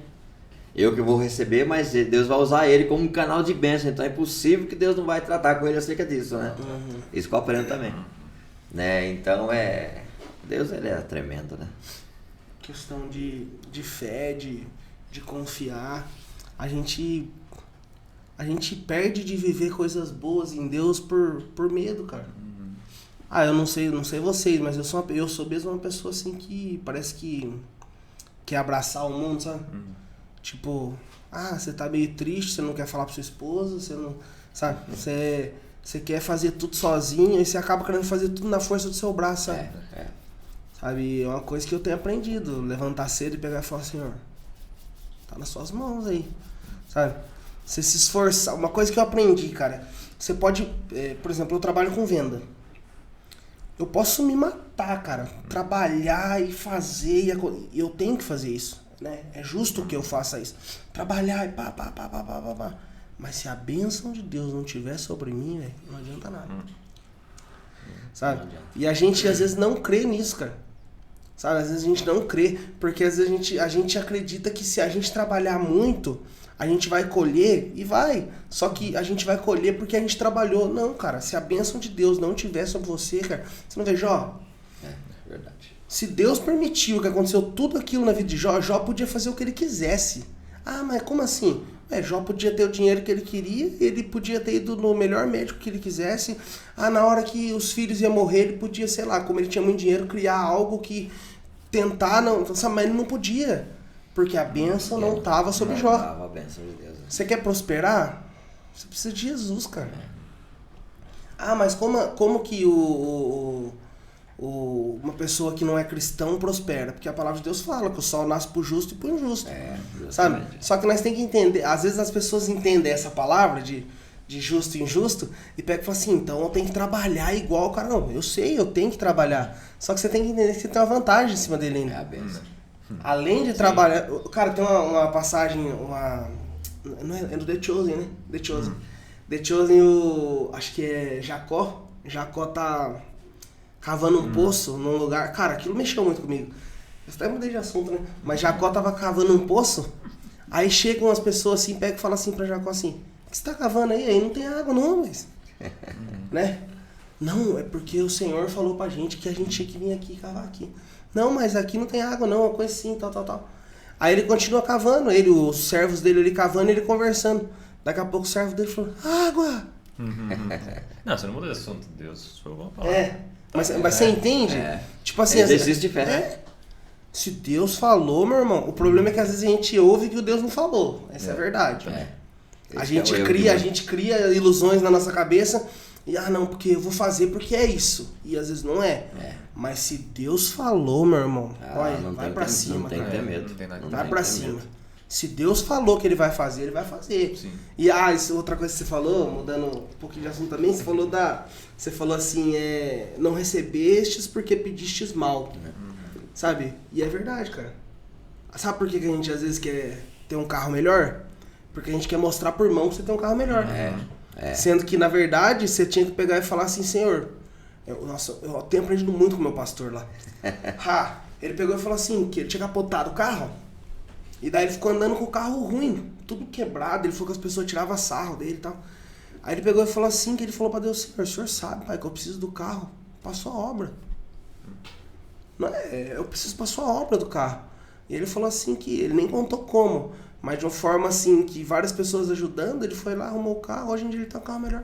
Eu que vou receber, mas Deus vai usar ele como um canal de bênção. Então é impossível que Deus não vai tratar com ele acerca disso, né? Isso que eu aprendo também. Né? Então Deus, ele é tremendo, né? Questão de fé, de confiar. A gente perde de viver coisas boas em Deus por medo, cara. Eu não sei vocês, mas eu sou mesmo uma pessoa assim que parece que quer abraçar o mundo, sabe? Tipo, você tá meio triste, você não quer falar pra sua esposa, você não, sabe? Você quer fazer tudo sozinho e você acaba querendo fazer tudo na força do seu braço, sabe? Sabe, é uma coisa que eu tenho aprendido, levantar cedo e pegar e falar, Senhor, tá nas suas mãos aí, sabe? Você se esforçar, uma coisa que eu aprendi, cara, você pode, por exemplo, eu trabalho com venda. Eu posso me matar, cara, trabalhar e fazer, e eu tenho que fazer isso, né? É justo que eu faça isso. Trabalhar e pá. Mas se a bênção de Deus não tiver sobre mim, velho, não adianta nada. Sabe? E a gente às vezes não crê nisso, cara. Sabe? Às vezes a gente não crê, porque às vezes a gente acredita que se a gente trabalhar muito, a gente vai colher e vai. Só que a gente vai colher porque a gente trabalhou. Não, cara, se a bênção de Deus não tiver sobre você, cara, você não vê Jó? Verdade. Se Deus permitiu que aconteceu tudo aquilo na vida de Jó, Jó podia fazer o que ele quisesse. Mas como assim? Jó podia ter o dinheiro que ele queria, ele podia ter ido no melhor médico que ele quisesse. Na hora que os filhos iam morrer, ele podia, sei lá, como ele tinha muito dinheiro, criar algo que tentar, não, mas ele não podia. Porque a bênção não estava sobre Jó. Não estava a bênção de Deus. Você quer prosperar? Você precisa de Jesus, cara. Mas como que uma pessoa que não é cristão prospera? Porque a palavra de Deus fala que o sol nasce pro justo e pro injusto. Sabe? Só que nós temos que entender, às vezes as pessoas entendem essa palavra de justo e injusto e pegam e falam assim, então eu tenho que trabalhar igual o cara. Não, eu sei, eu tenho que trabalhar. Só que você tem que entender que você tem uma vantagem em cima dele ainda. É a bênção. Além de trabalhar... Cara, tem uma passagem, não é do The Chosen, né? The Chosen. The Chosen, acho que é Jacó. Jacó tá cavando um poço num lugar... Cara, aquilo mexeu muito comigo. Eu até mudei de assunto, né? Mas Jacó tava cavando um poço, aí chegam as pessoas assim, pegam e falam assim pra Jacó assim, o que você tá cavando aí? Aí não tem água não, mas... né? Não, é porque o Senhor falou pra gente que a gente tinha que vir aqui cavar aqui. Não, mas aqui não tem água não, uma coisa assim, tal. Aí ele continua cavando, os servos dele ali cavando e ele conversando. Daqui a pouco o servo dele falou, água! Não, você não muda de assunto, Deus foi uma palavra. Mas você entende? Tipo assim, exercício de fé. Se Deus falou, meu irmão, o problema é que às vezes a gente ouve que o Deus não falou. Essa é a verdade. A gente cria ilusões na nossa cabeça e, não, porque eu vou fazer porque é isso. E às vezes não é. Mas se Deus falou, meu irmão, vai pra cima. Não tem que ter medo. Vai pra cima. Se Deus falou que ele vai fazer, ele vai fazer. Sim. E isso, outra coisa que você falou, mudando um pouquinho de assunto também, você falou assim, não recebestes porque pedistes mal. Sabe? E é verdade, cara. Sabe por que a gente às vezes quer ter um carro melhor? Porque a gente quer mostrar por mão que você tem um carro melhor. Sendo que, na verdade, você tinha que pegar e falar assim, Senhor, eu tenho aprendido muito com o meu pastor lá. Ele pegou e falou assim, que ele tinha capotado o carro. E daí ele ficou andando com o carro ruim, tudo quebrado. Ele falou que as pessoas tiravam sarro dele e tal. Aí ele pegou e falou assim, que ele falou pra Deus, Senhor, o senhor sabe, pai, que eu preciso do carro pra sua obra. Não é, eu preciso pra sua obra do carro. E ele falou assim que ele nem contou como, mas de uma forma assim, que várias pessoas ajudando, ele foi lá, arrumou o carro, hoje em dia ele tá com um carro melhor.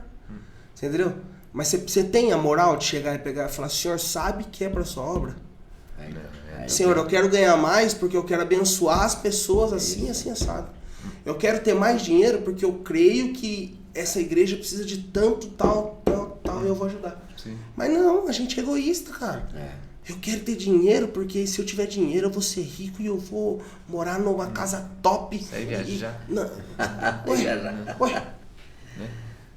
Você entendeu? Mas você tem a moral de chegar e pegar e falar, senhor, sabe que é pra sua obra? Senhor, eu quero ganhar mais porque eu quero abençoar as pessoas assim, assim, assado. Eu quero ter mais dinheiro porque eu creio que essa igreja precisa de tanto, tal, e eu vou ajudar. Sim. Mas não, a gente é egoísta, cara. Eu quero ter dinheiro porque se eu tiver dinheiro eu vou ser rico e eu vou morar numa casa top. Isso aí viaja já. Não. Ué.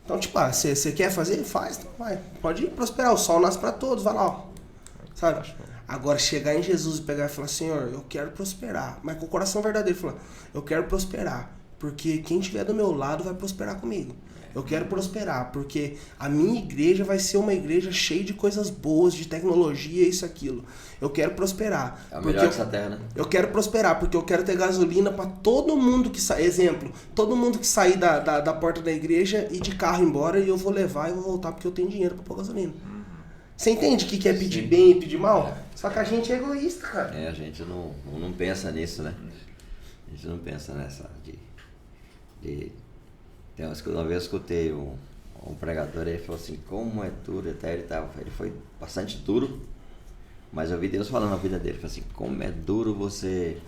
Então, tipo, você quer fazer? Faz, então vai. Pode ir prosperar, o sol nasce pra todos, vai lá, ó. Sabe? Agora, chegar em Jesus e pegar e falar, Senhor, eu quero prosperar. Mas com o coração verdadeiro, falar, eu quero prosperar. Porque quem estiver do meu lado vai prosperar comigo. Eu quero prosperar, porque a minha igreja vai ser uma igreja cheia de coisas boas, de tecnologia, isso, aquilo. Eu quero prosperar. É o melhor dessa terra, né? Eu quero prosperar, porque eu quero ter gasolina para todo mundo que sair. Exemplo, todo mundo que sair da porta da igreja e de carro embora, e eu vou levar e vou voltar porque eu tenho dinheiro para pôr gasolina. Você entende o que é pedir bem e pedir mal? Só que a gente é egoísta, cara. A gente não pensa nisso, né? A gente não pensa nessa uma vez eu escutei um pregador, ele falou assim, como é duro, até ele foi bastante duro, mas eu vi Deus falando na vida dele, ele falou assim, como é duro você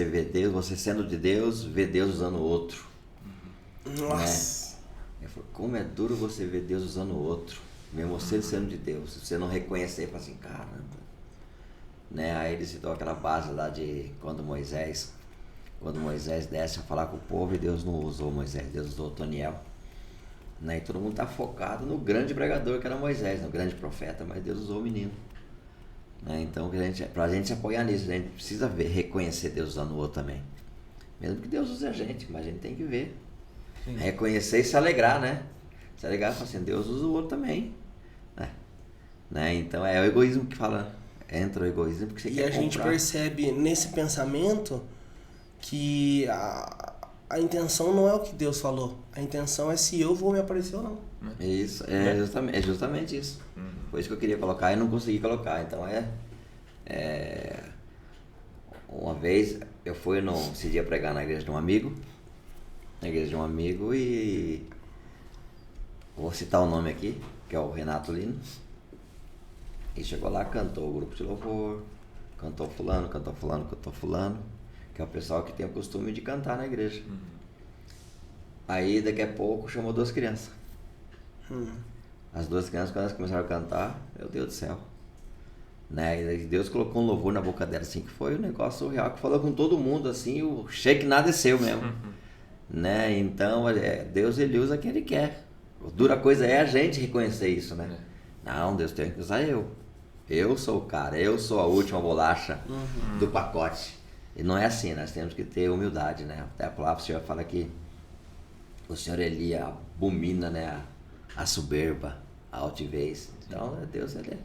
ver Deus, você sendo de Deus, ver Deus usando o outro. Nossa. Né? Ele falou, como é duro você ver Deus usando o outro, mesmo você sendo de Deus, você não reconhecer, fala assim, caramba. Né? Aí ele citou aquela base lá de quando Moisés desce a falar com o povo e Deus não usou Moisés, Deus usou Otoniel. Né? E todo mundo está focado no grande pregador que era Moisés, no grande profeta, mas Deus usou o menino. Né? Então, pra gente se apoiar nisso, a gente precisa reconhecer Deus usando o outro também. Mesmo que Deus use a gente, mas a gente tem que ver. Sim. Reconhecer e se alegrar, né? Se alegrar e falar assim, Deus usa o outro também. Né? Então é o egoísmo que fala, entra o egoísmo porque você quer comprar. E a gente percebe nesse pensamento que a intenção não é o que Deus falou. A intenção é se eu vou me aparecer ou não. Isso, é justamente isso. Foi isso que eu queria colocar e não consegui colocar. Então uma vez eu fui esse dia pregar na igreja de um amigo. E vou citar o nome aqui, que é o Renato Lino. E chegou lá, cantou o grupo de louvor, cantou fulano, que é o pessoal que tem o costume de cantar na igreja. Aí daqui a pouco chamou 2 crianças. As 2 crianças, quando elas começaram a cantar, meu Deus do céu. Né? E Deus colocou um louvor na boca dela, assim, que foi um negócio real, que falou com todo mundo, assim, o shake nada é seu mesmo. Né? Então, Deus, ele usa quem ele quer. A dura coisa é a gente reconhecer isso, né? Não, Deus tem que usar eu. Eu sou o cara, eu sou a última bolacha do pacote. E não é assim, nós temos que ter humildade, né? Até a palavra do Senhor fala que o Senhor, ele abomina, né, a soberba, a altivez. Então, Deus, ele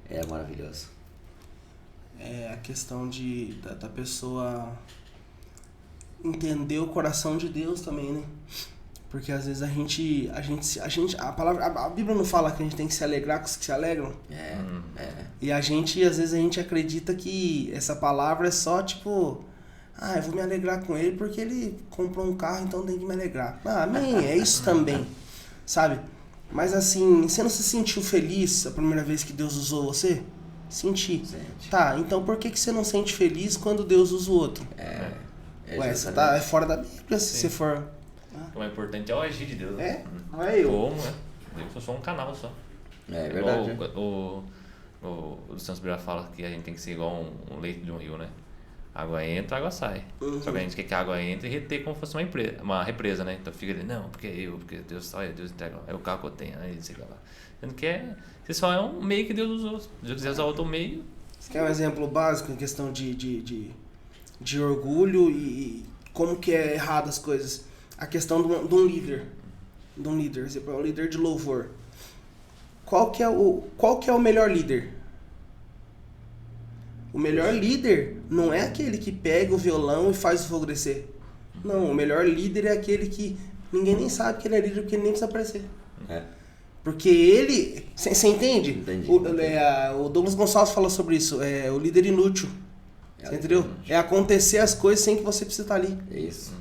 é maravilhoso. É a questão da pessoa entender o coração de Deus também, né? Porque às vezes a Bíblia não fala que a gente tem que se alegrar com os que se alegram? E às vezes a gente acredita que essa palavra é só tipo, eu vou me alegrar com ele porque ele comprou um carro, então tem que me alegrar. Amém, é isso também, sabe? Mas assim, você não se sentiu feliz a primeira vez que Deus usou você? Senti. Tá, então por que você não sente feliz quando Deus usa o outro? Você tá fora da Bíblia, se você for... O mais importante é o agir de Deus. Não é eu. Como, Eu sou um canal só. É verdade. O Luciano Subirá fala que a gente tem que ser igual um leito de um rio, né? Água entra, água sai. Só que a gente quer que a água entre e reter como se fosse uma represa, né? Então fica ali, não, porque Deus entrega, é o carro que eu tenho, aí você vai lá. Sendo que você só é um meio que Deus usou. Se Deus quiser usar outro meio... Você quer um exemplo básico em questão de orgulho e como que é errado as coisas? A questão de um líder. De um líder, exemplo, é um líder de louvor. Qual que é o melhor líder? O melhor líder não é aquele que pega o violão e faz o fogo descer. Não, o melhor líder é aquele que ninguém nem sabe que ele é líder porque ele nem precisa aparecer. Porque ele... Você entende? Entendi. O Douglas Gonçalves falou sobre isso. O líder inútil. Você entendeu? É acontecer as coisas sem que você precise estar ali. É isso.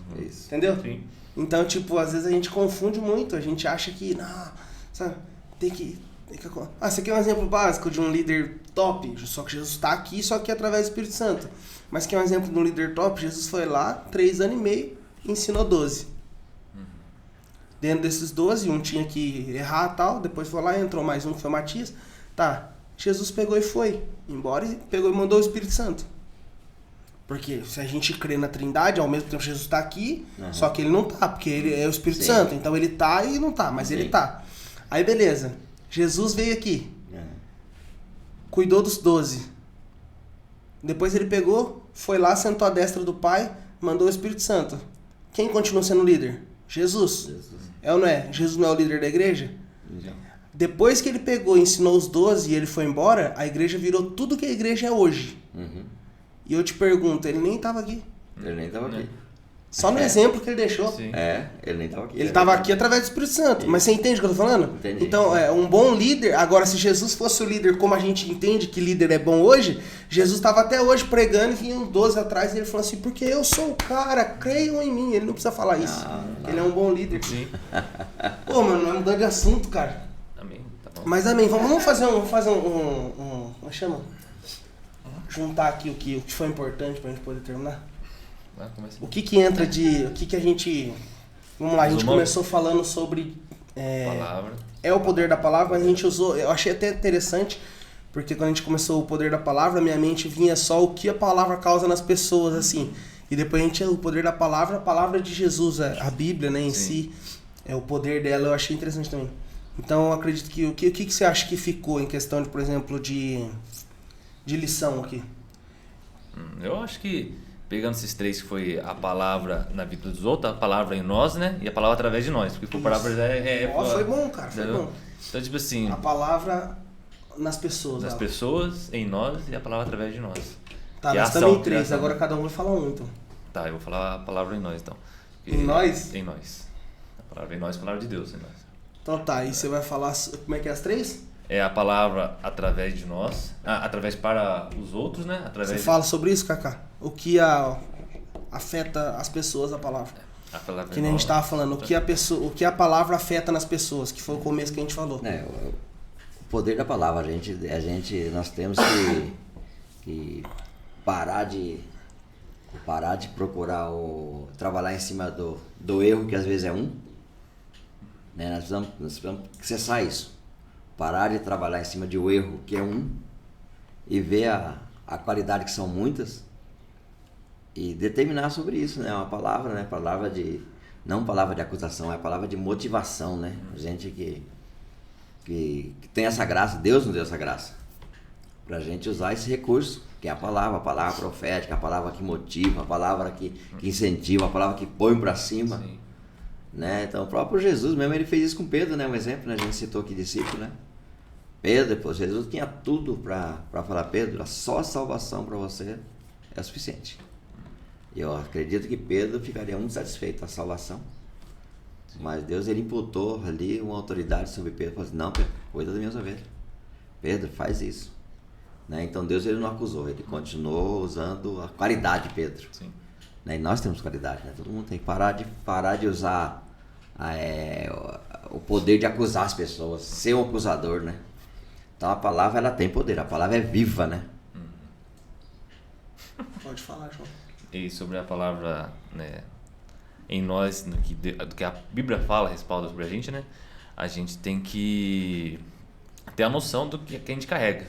Entendeu? Sim. Então, tipo, às vezes a gente confunde muito. A gente acha que, não, sabe, tem que... esse aqui é um exemplo básico de um líder top. Só que Jesus está aqui, só que através do Espírito Santo. Mas que é um exemplo de um líder top. Jesus foi lá, 3 anos e meio, e ensinou 12. Dentro desses 12, um tinha que errar e tal. Depois foi lá, entrou mais um, que foi Matias. Tá, Jesus pegou e foi embora e pegou e mandou o Espírito Santo. Porque se a gente crê na Trindade, ao mesmo tempo Jesus está aqui, só que ele não tá, porque ele é o Espírito Santo. Então ele tá e não tá, mas ele tá. Aí beleza, Jesus veio aqui, cuidou dos 12. Depois ele pegou, foi lá, sentou à destra do Pai, mandou o Espírito Santo. Quem continua sendo líder? Jesus. É ou não é? Jesus não é o líder da igreja? Depois que ele pegou e ensinou os 12 e ele foi embora, a igreja virou tudo que a igreja é hoje. E eu te pergunto, ele nem estava aqui. Ele nem estava aqui. Só no exemplo que ele deixou. Sim. Ele nem estava aqui. Ele estava aqui através do Espírito Santo. Mas você entende o que eu tô falando? Entendi. Então, um bom líder... Agora, se Jesus fosse o líder como a gente entende que líder é bom hoje, Jesus estava até hoje pregando e vinham 12 atrás e ele falou assim, porque eu sou o cara, creiam em mim. Ele não precisa falar isso. Ele é um bom líder. Sim. Pô, mano, não é mudando de assunto, cara. Amém. Tá bom. Mas amém, vamos fazer um como é que chama? Juntar aqui o que foi importante pra gente poder terminar. Começa. O que entra de... O que a gente... Vamos lá, a gente Resumão. começou falando sobre... Palavra. É o poder da palavra, mas a gente usou... Eu achei até interessante, porque quando a gente começou o poder da palavra, minha mente vinha só o que a palavra causa nas pessoas, assim. E depois a gente... O poder da palavra, a palavra de Jesus, a Bíblia, né, em si. O poder dela, eu achei interessante também. Então, eu acredito que... O que você acha que ficou em questão de, por exemplo, de lição aqui? Eu acho que, pegando esses 3 que foi a palavra na vida dos outros, a palavra em nós, né? E a palavra através de nós. Porque por palavras Foi bom, cara, foi bom. Então, tipo assim... A palavra nas pessoas. Nas pessoas, em nós e a palavra através de nós. Tá, que nós ação, também 3, criação. agora cada um vai falar um, então. Tá, eu vou falar a palavra em nós, então. Em nós? Em nós. A palavra em nós, a palavra de Deus em nós. Então tá, e você vai falar... Como é que é as 3? É a palavra através de nós, através para os outros, né? Através Você fala sobre isso, Kaká? O que afeta as pessoas, a palavra. A palavra Que nem a gente tava falando, o que a palavra afeta nas pessoas, que foi o começo que a gente falou. O poder da palavra, nós temos que parar de procurar trabalhar em cima do erro, que às vezes é né? Nós precisamos cessar isso. Parar de trabalhar em cima de um erro, que é e ver a qualidade, que são muitas, e determinar sobre isso, né? Uma palavra, né? Não palavra de acusação, é palavra de motivação, né? A gente que tem essa graça, Deus nos deu essa graça, pra gente usar esse recurso, que é a palavra profética, a palavra que motiva, a palavra que incentiva, a palavra que põe pra cima. Sim. Né? Então o próprio Jesus mesmo, ele fez isso com Pedro, né? Um exemplo, né? A gente citou aqui discípulo, né? Pedro, depois Jesus tinha tudo para falar, Pedro, só a salvação para você é suficiente. E eu acredito que Pedro ficaria muito satisfeito com a salvação. Sim. Mas Deus, ele imputou ali uma autoridade sobre Pedro, falou assim, não, Pedro, cuida das minhas ovelhas. Pedro, faz isso. Né? Então Deus, ele não acusou, ele continuou usando a qualidade de Pedro. Sim. Né? E nós temos qualidade, né? Todo mundo tem que parar de usar o poder de acusar as pessoas, ser um acusador, né? Então a palavra, ela tem poder, a palavra é viva, né? Pode falar, João. E sobre a palavra, né, em nós, do que a Bíblia fala, respalda sobre a gente, né? A gente tem que ter a noção do que a gente carrega,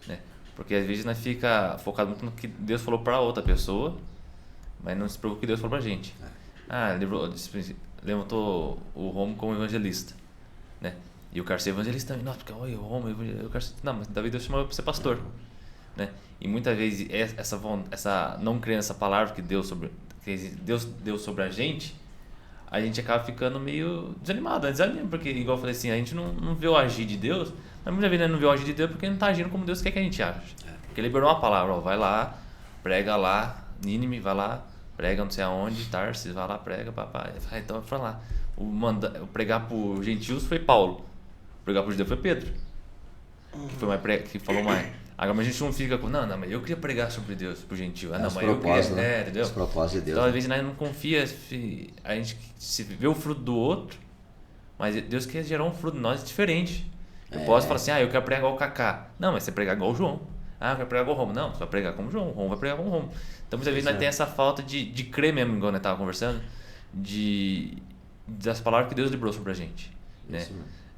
né? Porque às vezes nós fica focado muito no que Deus falou para outra pessoa, mas não se preocupa com o que Deus falou pra gente. Levantou o Romo como evangelista, né? E o cara ser evangelista também, não, porque o Romo, eu quero ser... Não, mas Davi Deus chamou pra ser pastor, né? E muitas vezes essa não crer nessa palavra que Deus deu sobre a gente acaba ficando meio desanimado, desanima, porque igual eu falei assim, a gente não vê o agir de Deus, mas muitas vezes não vê o agir de Deus porque não tá agindo como Deus quer que a gente age. Porque liberou uma palavra, ó, vai lá, prega lá, Nínive, vai lá, prega não sei aonde, Tarsis, vai lá, prega, papai. Então foi lá. O pregar por gentios foi Paulo, pregar por judeu foi Pedro, que foi mais que falou mais. Agora mas a gente não fica com, não, mas eu queria pregar sobre Deus pro gentio. Não, mas eu queria, né? entendeu? Os propósitos de Deus. Então às vezes nós não confia, a gente se vê o fruto do outro, mas Deus quer gerar um fruto de nós diferente. Eu posso falar assim, eu quero pregar igual o Kaká. Não, mas você pregar igual o João. Eu quero pregar igual o Romo. Não, você vai pregar como o João. O Romo vai pregar como o Romo. Então muitas vezes nós temos essa falta de crer mesmo, igual nós estávamos conversando, das palavras que Deus liberou sobre a gente. Né?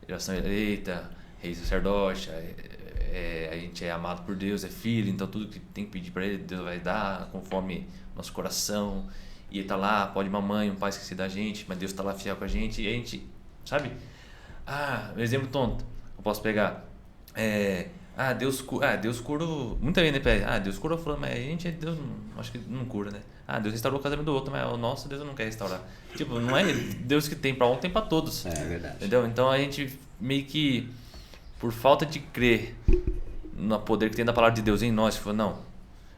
Geração eleita, rei sacerdote, a gente é amado por Deus, é filho, então tudo que tem que pedir para Ele, Deus vai dar conforme nosso coração. E Ele está lá, pode mamãe, um pai esquecer da gente, mas Deus está lá fiel com a gente. E a gente, sabe? Um exemplo tonto, eu posso pegar. Deus cura. Muita gente pede, Deus curou, mas a gente, Deus acho que não cura, né? Deus restaurou o casamento do outro, mas o nosso Deus não quer restaurar. Tipo, não é Deus que tem para um, tem para todos. É verdade. Entendeu? Então a gente meio que, por falta de crer no poder que tem da palavra de Deus em nós, falou, não,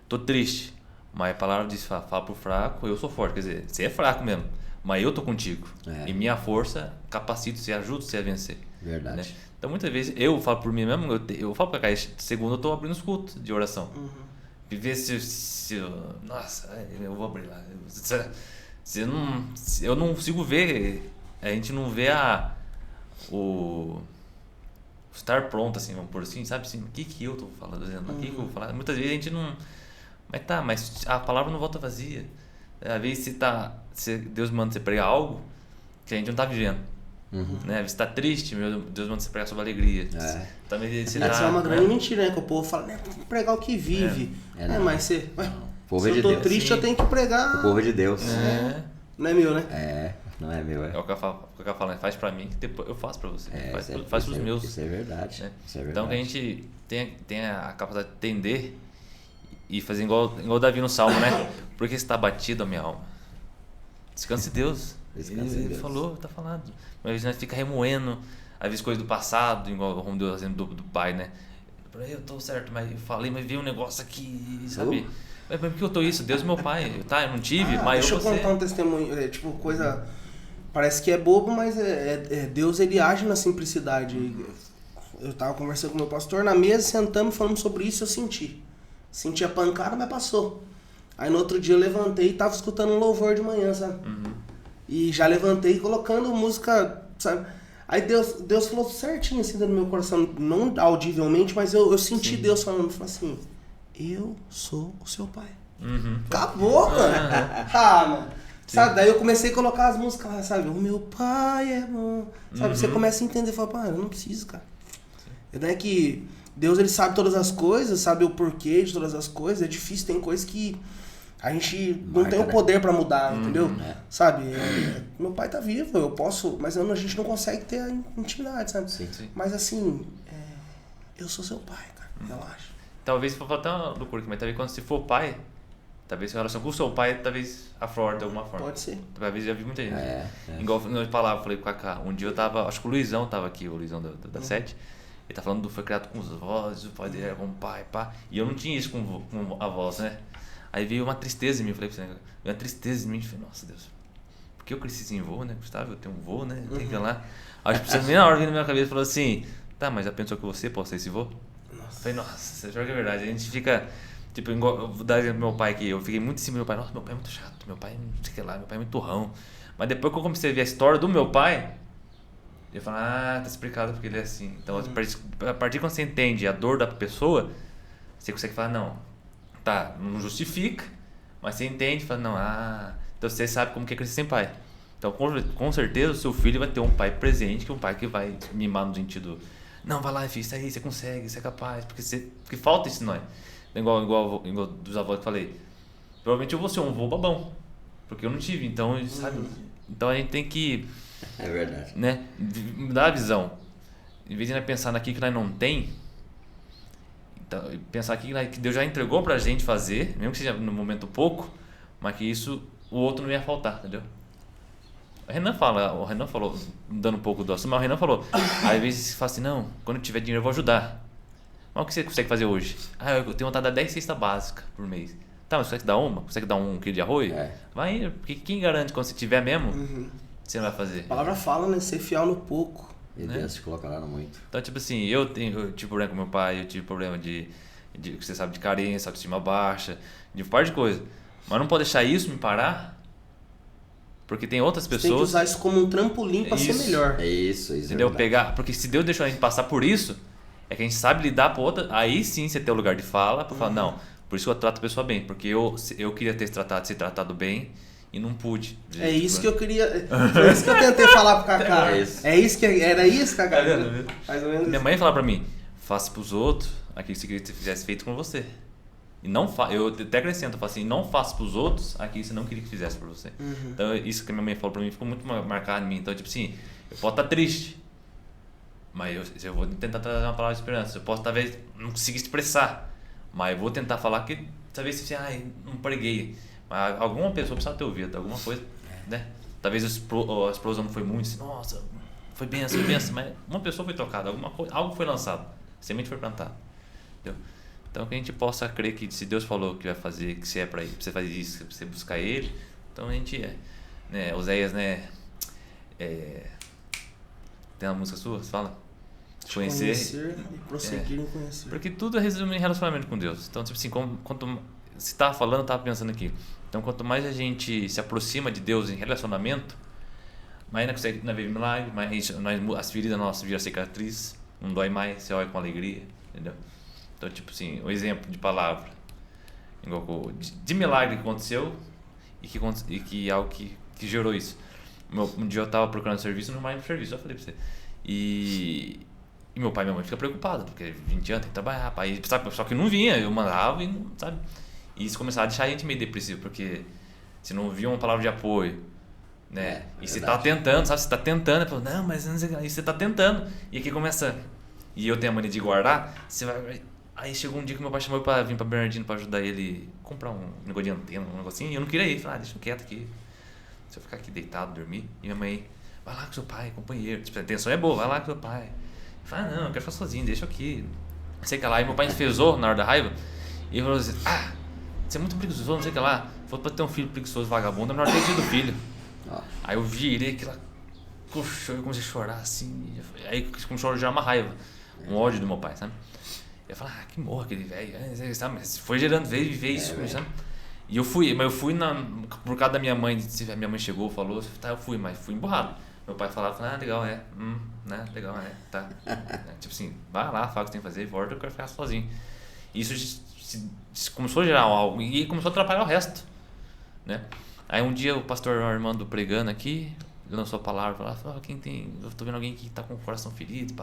tô triste, mas a palavra diz, fala pro fraco, eu sou forte. Quer dizer, você é fraco mesmo, mas eu tô contigo. E minha força capacita você, ajuda você a vencer. Verdade. Né? Então muitas vezes eu falo por mim mesmo, eu falo pra cá, segundo eu tô abrindo os cultos de oração. E ver se nossa, eu vou abrir lá. Eu não consigo ver, a gente não vê o estar pronto, assim, vamos por assim, sabe? Assim, o que eu tô falando, o que eu vou falar? Muitas vezes a gente não... Mas a palavra não volta vazia. Às vezes se Deus manda você pregar algo que a gente não tá vivendo. Né? Você tá triste, Deus manda você pregar sobre alegria. Também Isso é uma grande mentira, né? Que o povo fala, né? Tem que pregar o que vive. Mas você... Se eu tô triste, eu tenho que pregar... O povo é de Deus. Não é meu, né? Não é meu, É o que eu falo, né? Faz pra mim, que depois eu faço pra você. Faz pros meus. Isso é verdade. Né? Isso é verdade. Então que a gente tem a capacidade de entender e fazer igual o Davi no Salmo, né? Porque está batido a minha alma. Descanse em Deus. Ele falou, tá falado. Mas às vezes nós fica remoendo, às vezes coisas do passado, igual como Deus fazendo do pai, né? Eu tô certo, mas eu falei, mas veio um negócio aqui, sabe? Mas por que eu tô isso? Deus é meu pai, eu não tive, mas deixa eu contar um testemunho, coisa... Parece que é bobo, mas Deus, ele age na simplicidade. Eu tava conversando com o meu pastor na mesa, sentamos, falamos sobre isso, eu senti a pancada, mas passou. Aí no outro dia eu levantei e tava escutando um louvor de manhã, sabe? E já levantei colocando música, sabe? Aí Deus falou certinho assim dentro do meu coração, não audivelmente, mas eu senti Deus falando assim, eu sou o seu pai. Acabou, mano. Mano. Sabe? Daí eu comecei a colocar as músicas lá, sabe? O meu pai é bom. Sabe? Você começa a entender, fala, eu não preciso, cara. Não é que Deus, ele sabe todas as coisas, sabe o porquê de todas as coisas. É difícil, tem coisas que a gente não tem o poder pra mudar, entendeu? Sabe? Meu pai tá vivo, eu posso, mas a gente não consegue ter a intimidade, sabe? Sim. Mas assim, eu sou seu pai, cara, relaxa. Talvez, se for até uma loucura aqui, mas talvez quando você for pai, talvez sua relação com o seu pai, talvez aflore de alguma forma. Pode ser. Talvez já vi muita gente. Igual eu falava, falei com o Kaká, um dia eu tava, acho que o Luizão tava aqui, o Luizão da 7, ele tá falando do foi criado com os vozes, o pai dele era como pai, pá, e eu não tinha isso com a voz, né? Aí veio uma tristeza em mim, eu falei pra você, veio uma tristeza em mim, eu falei, nossa Deus, porque eu cresci sem vô, né, Gustavo, eu tenho um vô, né, tem que ir lá. Aí a na hora veio na minha cabeça e falou assim, tá, mas já pensou que você pode ser esse vô? Eu falei, nossa, você jura que é verdade, a gente fica, tipo, igual, eu vou dar exemplo pro meu pai aqui, eu fiquei muito em cima do meu pai, nossa, meu pai é muito chato, meu pai não sei o que lá, meu pai é muito turrão. Mas depois que eu comecei a ver a história do meu pai, eu falo, tá explicado porque ele é assim. Então, a partir quando você entende a dor da pessoa, você consegue falar, não, tá, não justifica, mas você entende e fala, não, então você sabe como que é crescer sem pai. Então, com certeza, o seu filho vai ter um pai presente, que é um pai que vai mimar no sentido, não, vai lá, filho, isso aí, você consegue, você é capaz, porque falta isso em nós. Igual dos avós que eu falei, provavelmente eu vou ser um vô babão, porque eu não tive, então, sabe? Então a gente tem que... É verdade. Né? Mudar a visão. Em vez de nós pensar naquilo que nós não tem, então, pensar aqui que Deus já entregou pra gente fazer, mesmo que seja no momento pouco, mas que isso, o outro não ia faltar, entendeu? O Renan falou, dando um pouco do assunto, mas o Renan falou, às vezes você fala assim, não, quando eu tiver dinheiro eu vou ajudar. Mas o que você consegue fazer hoje? Ah, eu tenho vontade de dar 10 cestas básicas por mês. Tá, mas você consegue dar uma? Consegue dar 1 quilo de arroz? Vai, porque quem garante quando você tiver mesmo, você não vai fazer? A palavra fala, né? Ser fiel no pouco. E Deus te colocará no muito. Então, tipo assim, eu tive problema com meu pai, eu tive problema de você sabe, de carência, autoestima baixa, de um par de coisas. Mas não pode deixar isso me parar, porque tem outras pessoas... Você tem que usar isso como um trampolim pra ser melhor. É isso. Entendeu? Porque se Deus deixou a gente passar por isso, é que a gente sabe lidar com outra... Aí sim você tem o lugar de fala pra falar, não, por isso eu trato a pessoa bem, porque eu queria ter ser tratado bem e não pude. É isso que eu queria... Foi isso que eu tentei falar pro Kaká. Era isso, Kaká? Mais ou menos. Minha mãe falava pra mim, faça pros outros aquilo que você queria que você fizesse feito com você. E não eu até acrescento, eu falo assim, não faça pros outros aquilo que você não queria que fizesse por você. Então isso que a minha mãe falou pra mim ficou muito marcado em mim. Então tipo assim, eu posso estar triste, mas eu vou tentar trazer uma palavra de esperança. Eu posso talvez não conseguir expressar, mas eu vou tentar falar que talvez você não preguei. Mas alguma pessoa precisa ter ouvido, alguma coisa, né? Talvez a explosão não foi muito, assim, nossa, foi benção, mas uma pessoa foi tocada, alguma coisa, algo foi lançado, semente foi plantada. Entendeu? Então que a gente possa crer que se Deus falou que vai fazer, que se é para ir, você fazer isso, pra você buscar Ele, então a gente né, Oséias, né, tem uma música sua, você fala? Conhecer e prosseguir em conhecer. Porque tudo resume em relacionamento com Deus. Então, tipo assim, quanto você estava falando, eu estava pensando aqui. Então, quanto mais a gente se aproxima de Deus em relacionamento, mais ainda consegue ver milagre, mais as feridas nossas viram cicatriz, não dói mais, você olha com alegria, entendeu? Então, tipo assim, o exemplo de palavra, de milagre que aconteceu e que algo que gerou isso. Um dia eu estava procurando serviço, não mais no serviço, eu falei pra você. E meu pai e minha mãe ficam preocupados, porque 20 anos tem que trabalhar, pai, sabe? Só que não vinha, eu mandava e não, sabe? E isso começava a deixar a gente meio depressivo, porque se não via uma palavra de apoio, né? E você tá tentando, sabe? Você tá tentando, falo, não, mas não sei, e você tá tentando. E aqui começa, e eu tenho a mania de guardar, você vai. Aí chegou um dia que meu pai chamou pra vir pra Bernardino pra ajudar ele a comprar um negócio de antena, um negocinho, e eu não queria ir, falei, deixa eu quieto aqui, se eu ficar aqui deitado, dormir, e minha mãe, vai lá com seu pai, companheiro, tipo, a atenção é boa, vai lá com seu pai. Eu falei, não, eu quero ficar sozinho, deixa eu aqui. Sei que lá, e meu pai enfesou na hora da raiva, e ele falou assim, você é muito preguiçoso, não sei o que lá, foi pra ter um filho preguiçoso, vagabundo, é melhor ter tido filho. Aí eu virei aquela, eu comecei a chorar assim, aí começou a gerar uma raiva, um ódio do meu pai, sabe? Eu falei, que morra aquele velho, sabe? Mas foi gerando, veio isso, sabe? E eu fui, por causa da minha mãe, a minha mãe chegou, falou, tá, eu fui, mas fui emburrado. Meu pai falava, legal, né, legal, tá. Tipo assim, vai lá, fala o que tem que fazer, volta, eu quero ficar sozinho. E isso começou a gerar algo e começou a atrapalhar o resto, né? Aí um dia o pastor Armando pregando aqui, ele lançou a palavra, falou, eu tô vendo alguém que tá com o coração ferido,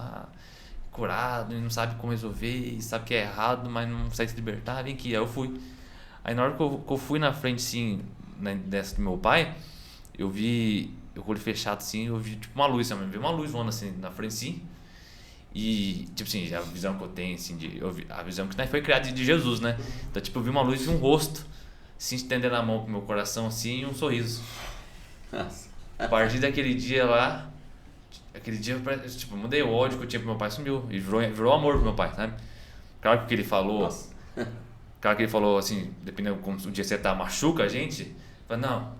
curado, e não sabe como resolver, e sabe que é errado, mas não consegue se libertar, vem aqui. Aí eu fui. Aí na hora que eu fui na frente, assim, dessa do meu pai, eu vi, eu com o olho fechado, assim, eu vi tipo uma luz, sabe? Eu vi uma luz voando assim na frente, assim, e tipo assim, a visão que eu tenho, assim, a visão que foi criada de Jesus, né? Então tipo, eu vi uma luz e um rosto se estendendo a mão pro meu coração, assim, e um sorriso. A partir daquele dia lá, tipo, eu mudei o ódio que eu tinha pro meu pai, sumiu. E virou amor pro meu pai, sabe? Claro que o que ele falou. Claro que ele falou assim, dependendo como o dia você tá, machuca a gente. Fala, não,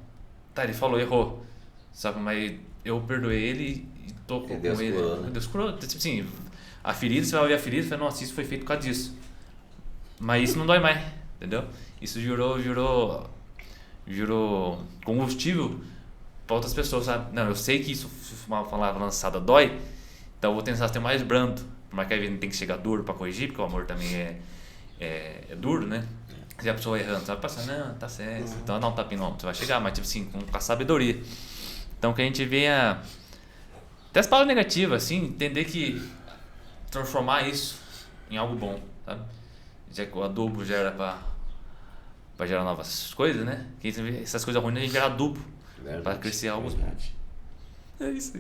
tá, ele falou, errou. Sabe, mas eu perdoei ele e tô com Deus ele. curou, né? Deus curou. Tipo assim, a ferida, você vai ver a ferida e fala, nossa, isso foi feito por causa disso. Mas isso não dói mais, entendeu? Isso virou combustível para outras pessoas, sabe? Não, eu sei que isso, uma palavra lançada dói, então eu vou tentar ser mais brando, por mais que a gente tem que chegar duro para corrigir, porque o amor também é duro, né? Se a pessoa errando, você vai passar, não, tá certo, então dá um tapinha, não, você vai chegar, mas tipo assim, com a sabedoria. Então que a gente venha, até as palavras negativas, assim, entender que transformar isso em algo bom, sabe? Já que o adubo gera para gerar novas coisas, né? Que essas coisas ruins a gente gera adubo. Para crescer algo. É isso.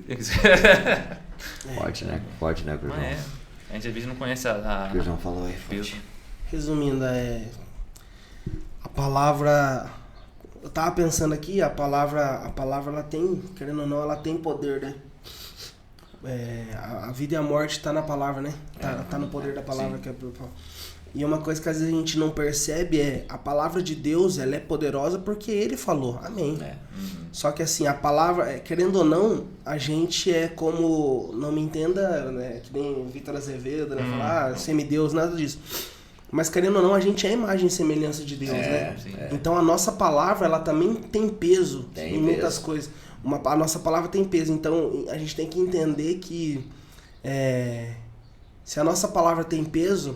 Forte, né? Forte, né, Cruzão? A gente às vezes não conhece a Cruzão falou aí, forte. Resumindo, a palavra, eu tava pensando aqui, a palavra ela tem, querendo ou não, ela tem poder, né? a vida e a morte tá na palavra, né? Tá no poder da palavra. Sim. Que é... E uma coisa que às vezes a gente não percebe é a palavra de Deus, ela é poderosa porque ele falou. Amém. Só que assim, a palavra, querendo ou não, a gente é como, não me entenda, né, que nem o Vitor Azevedo, né, falar semideus, nada disso. Mas querendo ou não, a gente é a imagem e semelhança de Deus, né? Então a nossa palavra, ela também tem peso em muitas coisas. A nossa palavra tem peso, então a gente tem que entender que se a nossa palavra tem peso,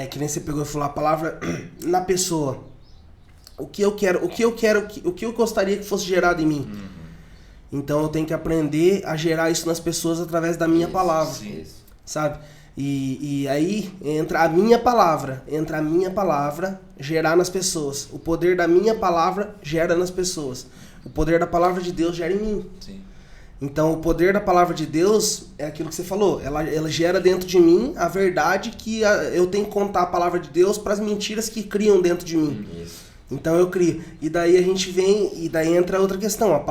que nem você pegou e falou, a palavra na pessoa. O que eu gostaria que fosse gerado em mim. Então eu tenho que aprender a gerar isso nas pessoas através da minha palavra. Sabe? E aí entra a minha palavra gerar nas pessoas. O poder da minha palavra gera nas pessoas. O poder da palavra de Deus gera em mim. Sim. Então o poder da palavra de Deus é aquilo que você falou. Ela gera dentro de mim a verdade que eu tenho que contar a palavra de Deus para as mentiras que criam dentro de mim. Então eu crio. E daí a gente vem, e daí entra outra questão.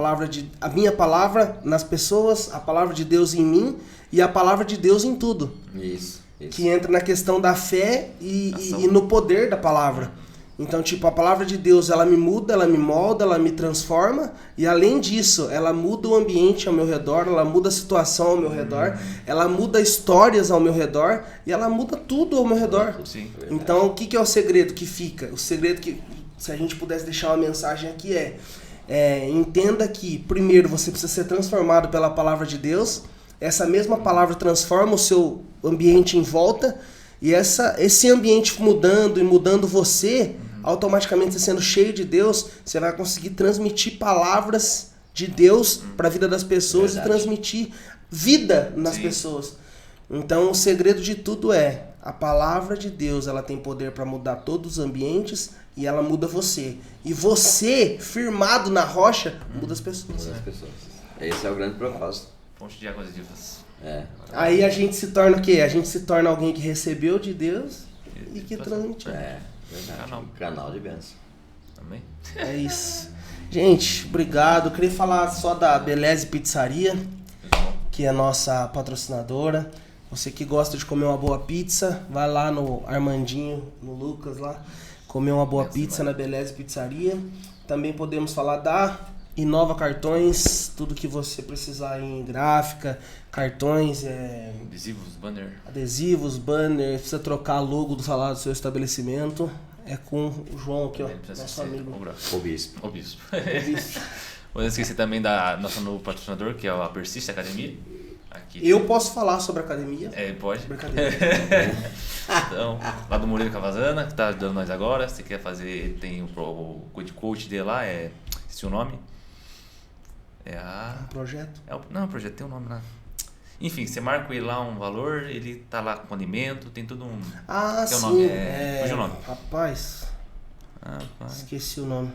A minha palavra nas pessoas, a palavra de Deus em mim e a palavra de Deus em tudo. Isso. Que entra na questão da fé e no poder da palavra. Então, tipo, a palavra de Deus, ela me muda, ela me molda, ela me transforma. E além disso, ela muda o ambiente ao meu redor, ela muda a situação ao meu redor, ela muda histórias ao meu redor e ela muda tudo ao meu redor. Sim. Então, o que é o segredo que fica? O segredo que, se a gente pudesse deixar uma mensagem aqui entenda que, primeiro, você precisa ser transformado pela palavra de Deus. Essa mesma palavra transforma o seu ambiente em volta. E esse ambiente mudando você, automaticamente você sendo cheio de Deus, você vai conseguir transmitir palavras de Deus para a vida das pessoas. Verdade. E transmitir vida nas pessoas. Então o segredo de tudo a palavra de Deus, ela tem poder para mudar todos os ambientes e ela muda você. E você, firmado na rocha, muda as pessoas. Muda as pessoas. Esse é o grande propósito. Fonte de águas vivas. Aí a gente se torna o quê? A gente se torna alguém que recebeu de Deus e que transmitiu. Verdade. Canal de bênção. Amém? É isso. Gente, obrigado. Eu queria falar só da Beleze Pizzaria, que é a nossa patrocinadora. Você que gosta de comer uma boa pizza, vai lá no Armandinho, no Lucas lá, comer uma boa pizza na Beleze Pizzaria. Também podemos falar da Inova Cartões, tudo que você precisar em gráfica, cartões, adesivos, banner, precisa trocar logo do salário do seu estabelecimento, com o João aqui, ó, nosso amigo. O Bispo. Vou esquecer também da nossa novo patrocinador, que é a Persiste Academia. Aqui eu posso falar sobre a academia? Pode. Brincadeira. Então, lá do Murilo Cavazana, que tá ajudando nós agora. Se quer fazer, tem o coach dele lá, esse é o nome. Um projeto? Não, o projeto tem um nome lá. Enfim, você marca ele lá um valor, ele tá lá com alimento, tem tudo um... sim. O nome fugiu o nome. Rapaz, esqueci o nome.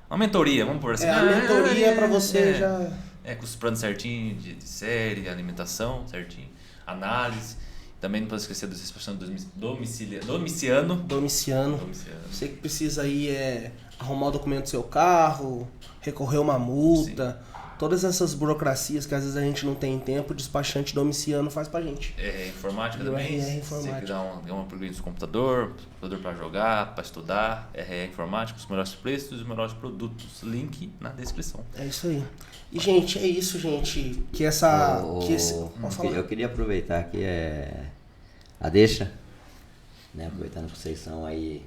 Uma mentoria, vamos por assim. A mentoria pra você já... com os planos certinhos de série, alimentação certinho, análise. Também não pode esquecer do expressão domiciano. Você que precisa aí arrumar o documento do seu carro, recorrer a uma multa, todas essas burocracias que às vezes a gente não tem tempo, o despachante domiciano faz pra gente. Informática também. Informática. Você que dá um upgrade no computador pra jogar, pra estudar. Informática, os melhores preços e os melhores produtos. Link na descrição. É isso aí. E, gente, é isso, gente. Eu queria aproveitar aqui a deixa, né? Aproveitando que vocês são aí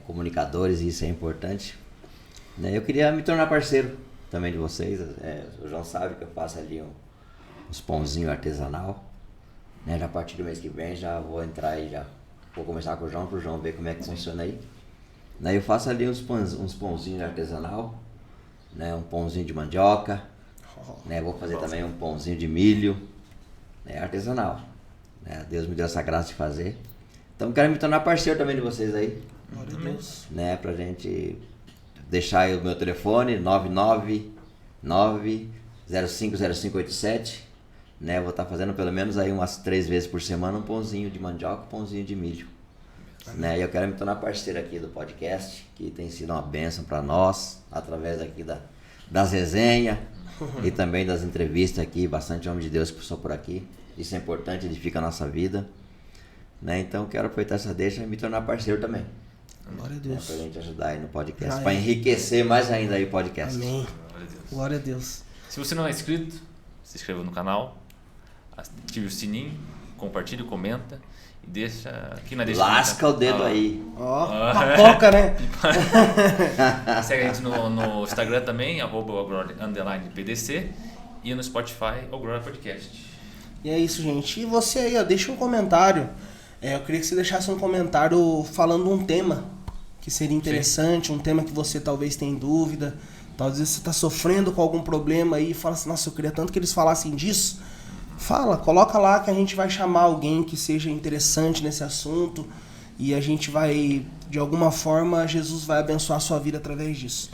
comunicadores e isso é importante. Né? Eu queria me tornar parceiro também de vocês. O João sabe que eu faço ali uns pãozinhos artesanal. Né? Já a partir do mês que vem já vou entrar e já vou conversar com o João, para o João ver como é que funciona aí. Né? Eu faço ali uns pãozinhos artesanal, né? Um pãozinho de mandioca, né? Vou fazer também um pãozinho de milho, né? Artesanal. Né? Deus me deu essa graça de fazer. Então quero me tornar parceiro também de vocês aí. Glória a Deus. Né? Pra gente deixar aí o meu telefone, 999-050587. Né? Vou estar fazendo pelo menos aí umas 3 vezes por semana um pãozinho de mandioca, um pãozinho de milho. Né? E eu quero me tornar parceiro aqui do podcast, que tem sido uma bênção para nós, através aqui das resenhas, E também das entrevistas aqui, bastante homem de Deus que passou por aqui. Isso é importante, edifica a nossa vida. Né? Então quero aproveitar essa deixa e me tornar parceiro também. Glória a Deus. Pra gente ajudar aí no podcast. Já Pra é. enriquecer mais ainda aí o podcast. Amém. Glória a Deus. Glória a Deus. Se você não é inscrito, se inscreva no canal, ative o sininho, compartilhe, comenta e deixa aqui na descrição. Lasca o dedo aí. Ó, papoca, né? Segue a gente no Instagram também, @ogrore_pdc e no Spotify, Ogrore Podcast. E é isso, gente. E você aí, ó, deixa um comentário. Eu queria que você deixasse um comentário falando um tema que seria interessante, um tema que você talvez tenha dúvida. Talvez você está sofrendo com algum problema aí e fala assim, nossa, eu queria tanto que eles falassem disso. Fala, coloca lá que a gente vai chamar alguém que seja interessante nesse assunto e a gente vai, de alguma forma, Jesus vai abençoar a sua vida através disso.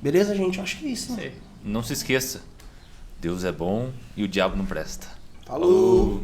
Beleza, gente? Eu acho que é isso. Né? Não se esqueça, Deus é bom e o diabo não presta. Falou.